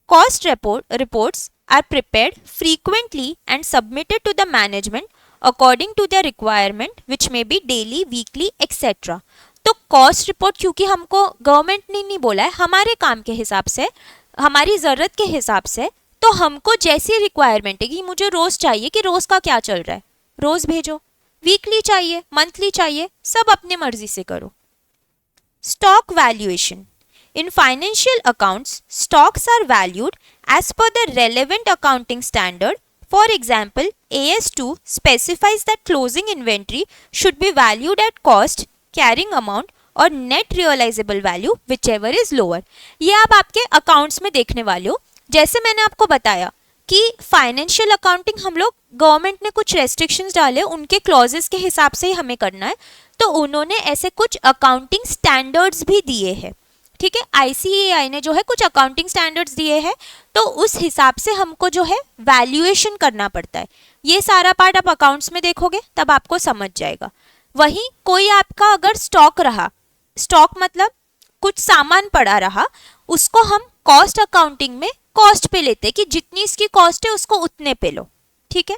Cost reports are prepared frequently and submitted to the management according to the requirement which may be daily, weekly etcetera. तो कॉस्ट रिपोर्ट क्योंकि हमको गवर्नमेंट ने नहीं बोला है, हमारे काम के हिसाब से, हमारी ज़रूरत के हिसाब से, तो हमको जैसी रिक्वायरमेंट है कि मुझे रोज़ चाहिए कि रोज़ का क्या चल रहा है, रोज़ भेजो। वीकली चाहिए, मंथली चाहिए, सब अपने मर्जी से करो। Stock valuation. In financial accounts, stocks are valued as per the relevant accounting standard. For example, AS2 specifies that closing inventory should be valued at cost, carrying amount और net realizable value whichever is lower. ये आप आपके accounts में देखने वाले हो। जैसे मैंने आपको बताया कि फाइनेंशियल अकाउंटिंग हम लोग, गवर्नमेंट ने कुछ रेस्ट्रिक्शंस डाले, उनके क्लॉजेस के हिसाब से ही हमें करना है, तो उन्होंने ऐसे कुछ अकाउंटिंग स्टैंडर्ड्स भी दिए हैं। ठीक है, ICAI ने जो है कुछ अकाउंटिंग स्टैंडर्ड्स दिए हैं, तो उस हिसाब से हमको जो है वैल्यूएशन करना पड़ता है। ये सारा पार्ट आप अकाउंट्स में देखोगे तब आपको समझ जाएगा। वहीं कोई आपका अगर स्टॉक रहा, स्टॉक मतलब कुछ सामान पड़ा रहा, उसको हम कॉस्ट अकाउंटिंग में कॉस्ट पे लेते कि जितनी इसकी कॉस्ट है उसको उतने पे लो। ठीक है।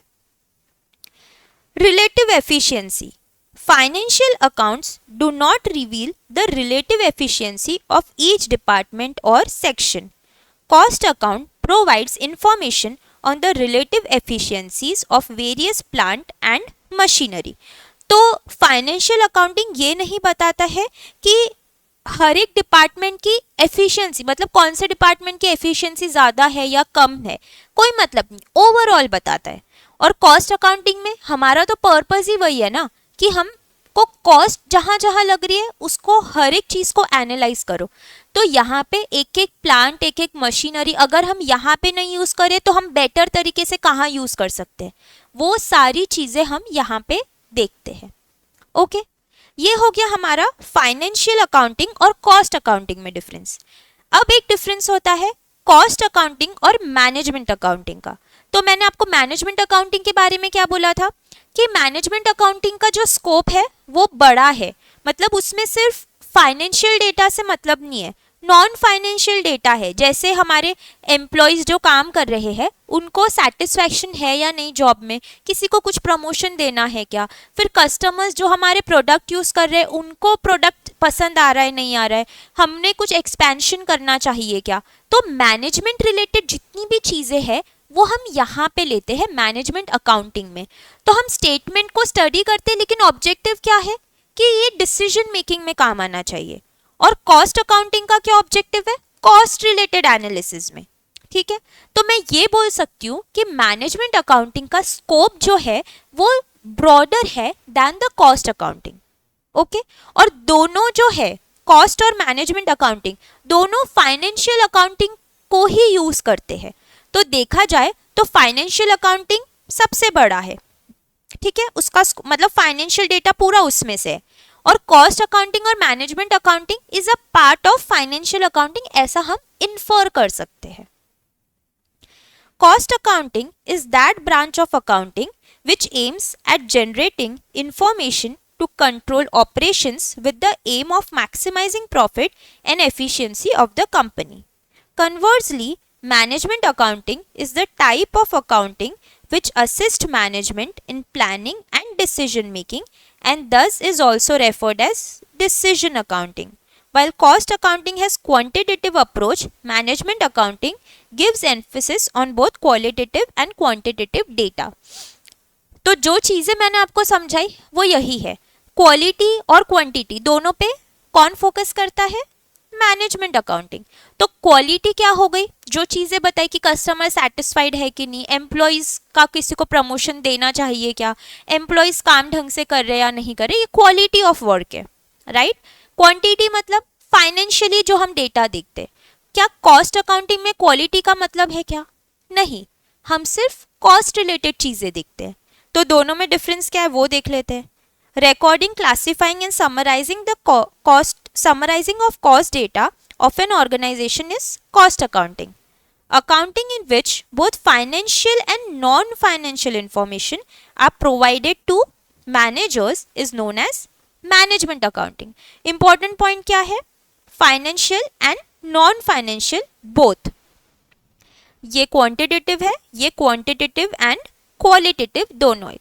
Relative efficiency. Financial accounts do not reveal the relative efficiency of each department or section. Cost account provides information on the relative efficiencies of various plant and machinery. तो फाइनेंशियल अकाउंटिंग ये नहीं बताता है कि हर एक डिपार्टमेंट की efficiency, मतलब कौन से डिपार्टमेंट की एफिशिएंसी ज़्यादा है या कम है, कोई मतलब नहीं, ओवरऑल बताता है। और कॉस्ट अकाउंटिंग में हमारा तो पर्पस ही वही है ना कि हम को कॉस्ट जहां जहां लग रही है उसको हर एक चीज को एनालाइज करो। तो यहाँ पे एक एक प्लांट, एक एक मशीनरी अगर हम यहाँ पे नहीं यूज करें तो हम बेटर तरीके से कहाँ यूज कर सकते हैं, वो सारी चीजें हम यहाँ पे देखते हैं। ओके, ये हो गया हमारा फाइनेंशियल अकाउंटिंग और कॉस्ट अकाउंटिंग में डिफरेंस। अब एक डिफरेंस होता है कॉस्ट अकाउंटिंग और मैनेजमेंट अकाउंटिंग का। तो मैंने आपको मैनेजमेंट अकाउंटिंग के बारे में क्या बोला था कि मैनेजमेंट अकाउंटिंग का जो स्कोप है वो बड़ा है, मतलब उसमें सिर्फ फाइनेंशियल डेटा से मतलब नहीं है, नॉन फाइनेंशियल डेटा है, जैसे हमारे एम्प्लॉयज जो काम कर रहे हैं उनको सेटिस्फैक्शन है या नहीं जॉब में, किसी को कुछ प्रमोशन देना है क्या, फिर कस्टमर्स जो हमारे प्रोडक्ट यूज़ कर रहे हैं उनको प्रोडक्ट पसंद आ रहा है नहीं आ रहा है, हमने कुछ एक्सपेंशन करना चाहिए क्या। तो मैनेजमेंट रिलेटेड जितनी भी चीज़ें हैं वो हम यहाँ पे लेते हैं मैनेजमेंट अकाउंटिंग में। तो हम स्टेटमेंट को स्टडी करते हैं लेकिन ऑब्जेक्टिव क्या है कि ये डिसीजन मेकिंग में काम आना चाहिए। और कॉस्ट अकाउंटिंग का क्या ऑब्जेक्टिव है, कॉस्ट रिलेटेड एनालिसिस में। ठीक है, तो मैं ये बोल सकती हूँ कि मैनेजमेंट अकाउंटिंग का स्कोप जो है वो ब्रॉडर है than the cost accounting. Okay, और दोनों जो है कॉस्ट और मैनेजमेंट अकाउंटिंग दोनों फाइनेंशियल अकाउंटिंग को ही यूज करते हैं। तो देखा जाए तो फाइनेंशियल अकाउंटिंग सबसे बड़ा है, ठीक है, उसका मतलब फाइनेंशियल डेटा पूरा उसमें से है, और कॉस्ट अकाउंटिंग और management accounting is a part of financial accounting, ऐसा हम इन्फर कर सकते हैं। Cost accounting is that branch of accounting which aims at generating information to control operations with the aim of maximizing profit and efficiency of the company. Conversely, management accounting is the type of accounting which assists management in planning and decision making and thus is also referred as decision accounting. While cost accounting has quantitative approach, management accounting gives emphasis on both qualitative and quantitative data. तो जो चीज़ें मैंने आपको समझाई वो यही है, quality और क्वांटिटी दोनों पे कौन फोकस करता है, मैनेजमेंट अकाउंटिंग। तो क्वालिटी क्या हो गई, जो चीज़ें बताई कि कस्टमर सेटिस्फाइड है कि नहीं, एम्प्लॉयज़ का किसी को प्रमोशन देना चाहिए क्या, एम्प्लॉयज़ काम ढंग से कर रहे या नहीं कर रहे, ये क्वालिटी ऑफ वर्क है, राइट। क्वांटिटी मतलब फाइनेंशियली जो हम डेटा देखते हैं। क्या कॉस्ट अकाउंटिंग में क्वालिटी का मतलब है क्या, नहीं, हम सिर्फ कॉस्ट रिलेटेड चीज़ें देखते हैं। तो दोनों में डिफरेंस क्या है वो देख लेते हैं। Recording, classifying and summarising the cost, summarising of cost data of an organization is cost accounting. Accounting in which both financial and non-financial information are provided to managers is known as management accounting. Important point क्या है, financial and non-financial both. ये quantitative है, ये quantitative and qualitative दोनों है।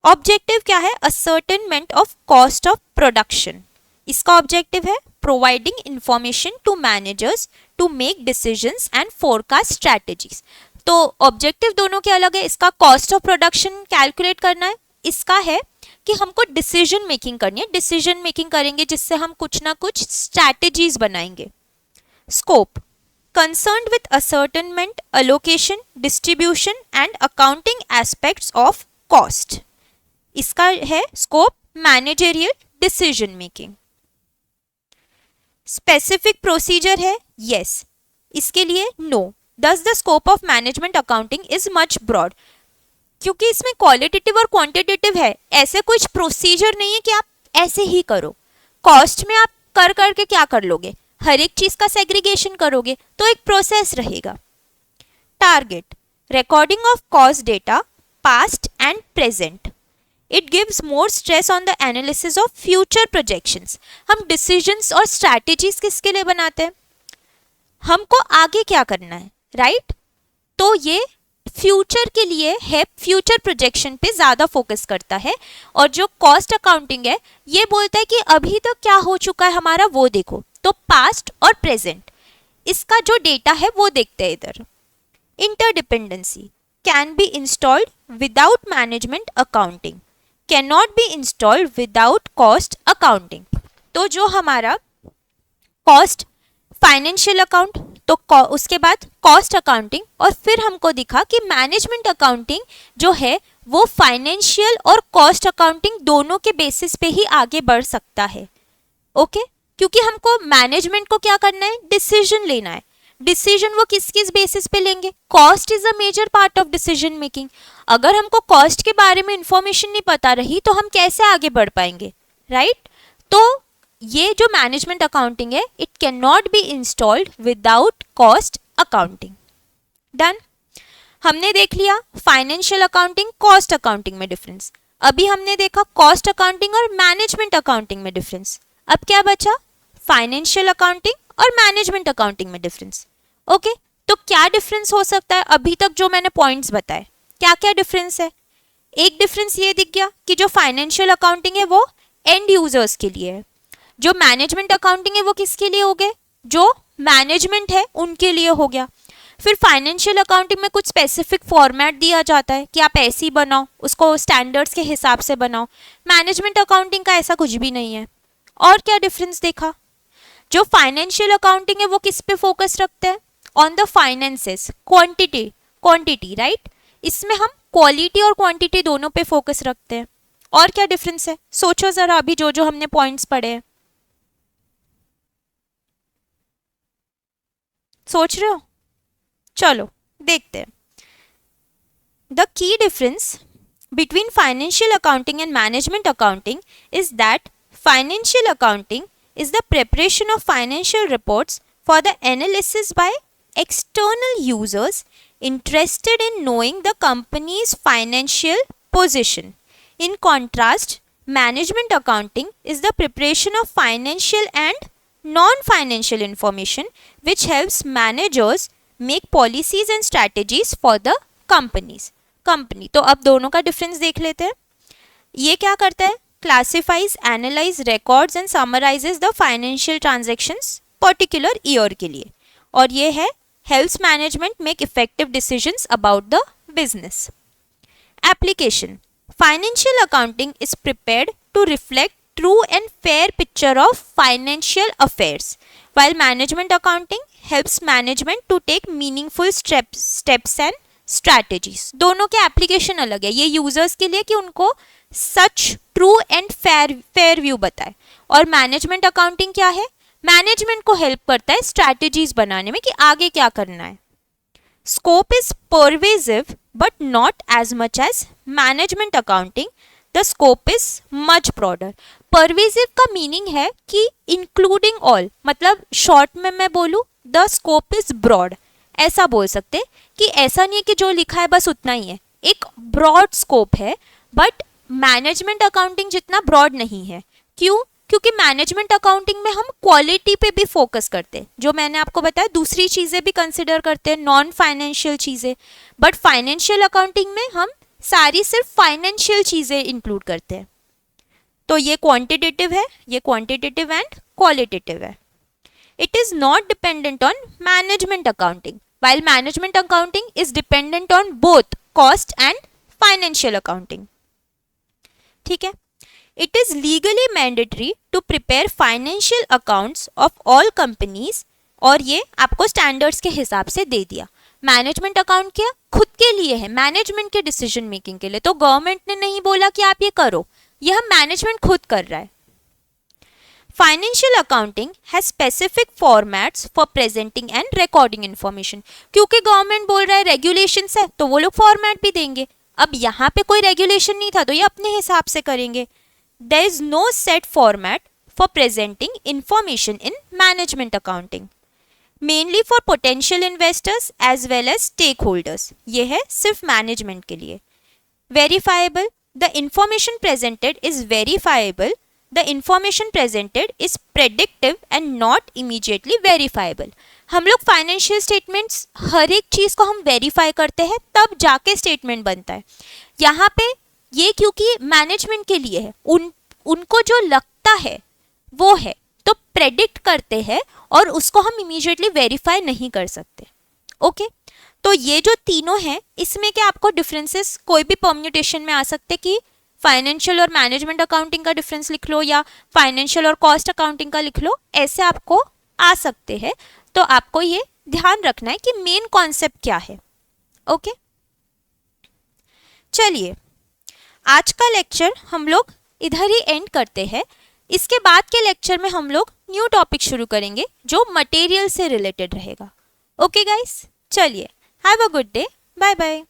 Objective क्या है, ascertainment of cost of production. इसका ऑब्जेक्टिव है providing information to managers to make decisions and forecast strategies. तो ऑब्जेक्टिव दोनों के अलग है, इसका कॉस्ट ऑफ प्रोडक्शन कैलकुलेट करना है, इसका है कि हमको डिसीजन मेकिंग करनी है, डिसीजन मेकिंग करेंगे जिससे हम कुछ ना कुछ स्ट्रैटेजीज बनाएंगे। Scope, concerned with ascertainment, allocation, distribution and accounting aspects of cost. इसका है scope managerial decision making. Specific procedure है, यस, इसके लिए no. Thus the scope of management accounting is much broad, क्योंकि इसमें क्वालिटेटिव और क्वांटिटेटिव है, ऐसे कुछ प्रोसीजर नहीं है कि आप ऐसे ही करो। कॉस्ट में आप कर करके क्या कर लोगे, हर एक चीज का सेग्रीगेशन करोगे तो एक प्रोसेस रहेगा। Target, recording of cost data past and present. It gives more stress on the analysis of future projections. हम decisions और strategies किसके लिए बनाते हैं, हमको आगे क्या करना है, राइट। तो ये फ्यूचर के लिए है, फ्यूचर प्रोजेक्शन पे ज़्यादा फोकस करता है। और जो कॉस्ट अकाउंटिंग है ये बोलता है कि अभी तो क्या हो चुका है हमारा वो देखो, तो पास्ट और प्रेजेंट इसका जो डेटा है वो देखते हैं इधर। Interdependency, can be installed without management accounting, cannot be installed without cost accounting. तो जो हमारा कॉस्ट फाइनेंशियल अकाउंट, तो उसके बाद कॉस्ट अकाउंटिंग, और फिर हमको दिखा कि मैनेजमेंट अकाउंटिंग जो है वो फाइनेंशियल और कॉस्ट अकाउंटिंग दोनों के बेसिस पे ही आगे बढ़ सकता है। ओके, क्योंकि हमको मैनेजमेंट को क्या करना है, डिसीजन लेना है। डिसीजन वो किस किस बेसिस पे लेंगे, cost is a major part of decision making. अगर हमको कॉस्ट के बारे में इंफॉर्मेशन नहीं पता रही तो हम कैसे आगे बढ़ पाएंगे, राइट। तो ये जो मैनेजमेंट अकाउंटिंग है it can not be installed without cost accounting. Done, हमने देख लिया फाइनेंशियल अकाउंटिंग कॉस्ट अकाउंटिंग में डिफरेंस। अभी हमने देखा कॉस्ट अकाउंटिंग और मैनेजमेंट अकाउंटिंग में डिफरेंस। अब क्या बचा, फाइनेंशियल अकाउंटिंग और मैनेजमेंट अकाउंटिंग में डिफरेंस। ओके, तो क्या डिफरेंस हो सकता है, अभी तक जो मैंने पॉइंट्स बताए क्या क्या डिफरेंस है। एक डिफरेंस ये दिख गया कि जो फाइनेंशियल अकाउंटिंग है वो एंड यूजर्स के लिए है, जो मैनेजमेंट अकाउंटिंग है वो किसके लिए हो गए, जो मैनेजमेंट है उनके लिए हो गया। फिर फाइनेंशियल अकाउंटिंग में कुछ स्पेसिफिक फॉर्मेट दिया जाता है कि आप ऐसे ही बनाओ, उसको स्टैंडर्ड्स के हिसाब से बनाओ। मैनेजमेंट अकाउंटिंग का ऐसा कुछ भी नहीं है। और क्या डिफरेंस देखा, जो फाइनेंशियल अकाउंटिंग है वो किस पे फोकस रखते हैं, on the finances, quantity right. इसमें हम क्वालिटी और क्वांटिटी दोनों पे फोकस रखते हैं। और क्या डिफरेंस है, सोचो जरा अभी जो जो हमने पॉइंट्स पढ़े हैं, सोच रहे हो, चलो देखते हैं। The key difference between financial accounting and management accounting is that financial accounting is the preparation of financial reports for the analysis by external users interested in knowing the company's financial position. In contrast, management accounting is the preparation of financial and non-financial information which helps managers make policies and strategies for the company. तो अब दोनों का difference देख लेते हैं। ये क्या करता है, classifies, analyses, records and summarises the financial transactions particular year के लिए, और ये है helps management make effective decisions about the business. Application, financial accounting is prepared to reflect true and fair picture of financial affairs, while management accounting helps management to take meaningful steps and strategies। दोनों के application अलग है, ये users के लिए कि उनको सच, true and fair view बताए, और मैनेजमेंट अकाउंटिंग क्या है, मैनेजमेंट को हेल्प करता है स्ट्रैटेजीज बनाने में कि आगे क्या करना है। Scope is pervasive but not as much as management accounting, the scope is much broader. Pervasive का मीनिंग है कि इंक्लूडिंग ऑल, मतलब शॉर्ट में मैं बोलूँ द स्कोप इज ब्रॉड, ऐसा बोल सकते कि ऐसा नहीं है कि जो लिखा है बस उतना ही है, एक ब्रॉड स्कोप है, बट मैनेजमेंट अकाउंटिंग जितना ब्रॉड नहीं है। क्यों, क्योंकि मैनेजमेंट अकाउंटिंग में हम क्वालिटी पे भी फोकस करते हैं, जो मैंने आपको बताया, दूसरी चीज़ें भी कंसिडर करते हैं, नॉन फाइनेंशियल चीज़ें, बट फाइनेंशियल अकाउंटिंग में हम सारी सिर्फ फाइनेंशियल चीज़ें इंक्लूड करते हैं। तो ये क्वांटिटेटिव है, ये क्वांटिटेटिव एंड क्वालिटेटिव है। It is not dependent on management accounting, while management accounting is dependent on both cost and financial accounting। ठीक है, it is legally mandatory to prepare financial accounts of all companies, और ये आपको standards के हिसाब से दे दिया। मैनेजमेंट अकाउंट क्या खुद के लिए है, मैनेजमेंट के डिसीजन मेकिंग के लिए, तो गवर्नमेंट ने नहीं बोला कि आप ये करो, ये हम मैनेजमेंट खुद कर रहा है। Financial accounting has specific formats for presenting and recording information, क्योंकि गवर्नमेंट बोल रहा है, रेगुलेशंस है, तो वो लोग फॉर्मेट भी देंगे। अब यहाँ पे कोई रेगुलेशन नहीं था तो ये अपने हिसाब से करेंगे। There is no set format for presenting information in management accounting, mainly for potential investors as well as stake holders, ये है सिर्फ मैनेजमेंट के लिए। Verifiable, the information presented is verifiable, the information presented is predictive and not immediately verifiable। हम लोग financial statements हर एक चीज़ को हम वेरीफाई करते हैं तब जाके स्टेटमेंट बनता है। यहाँ पे ये क्योंकि मैनेजमेंट के लिए है, उनको जो लगता है वो है, तो प्रेडिक्ट करते हैं और उसको हम इमीडिएटली वेरीफाई नहीं कर सकते। ओके, तो ये जो तीनों हैं इसमें क्या आपको डिफरेंसेस कोई भी परम्यूटेशन में आ सकते कि फाइनेंशियल और मैनेजमेंट अकाउंटिंग का डिफरेंस लिख लो या फाइनेंशियल और कॉस्ट अकाउंटिंग का लिख लो, ऐसे आपको आ सकते हैं। तो आपको ये ध्यान रखना है कि मेन कॉन्सेप्ट क्या है। ओके, चलिए आज का लेक्चर हम लोग इधर ही एंड करते हैं। इसके बाद के लेक्चर में हम लोग न्यू टॉपिक शुरू करेंगे जो मटेरियल से रिलेटेड रहेगा। ओके गाइस, चलिए have a good day, bye bye.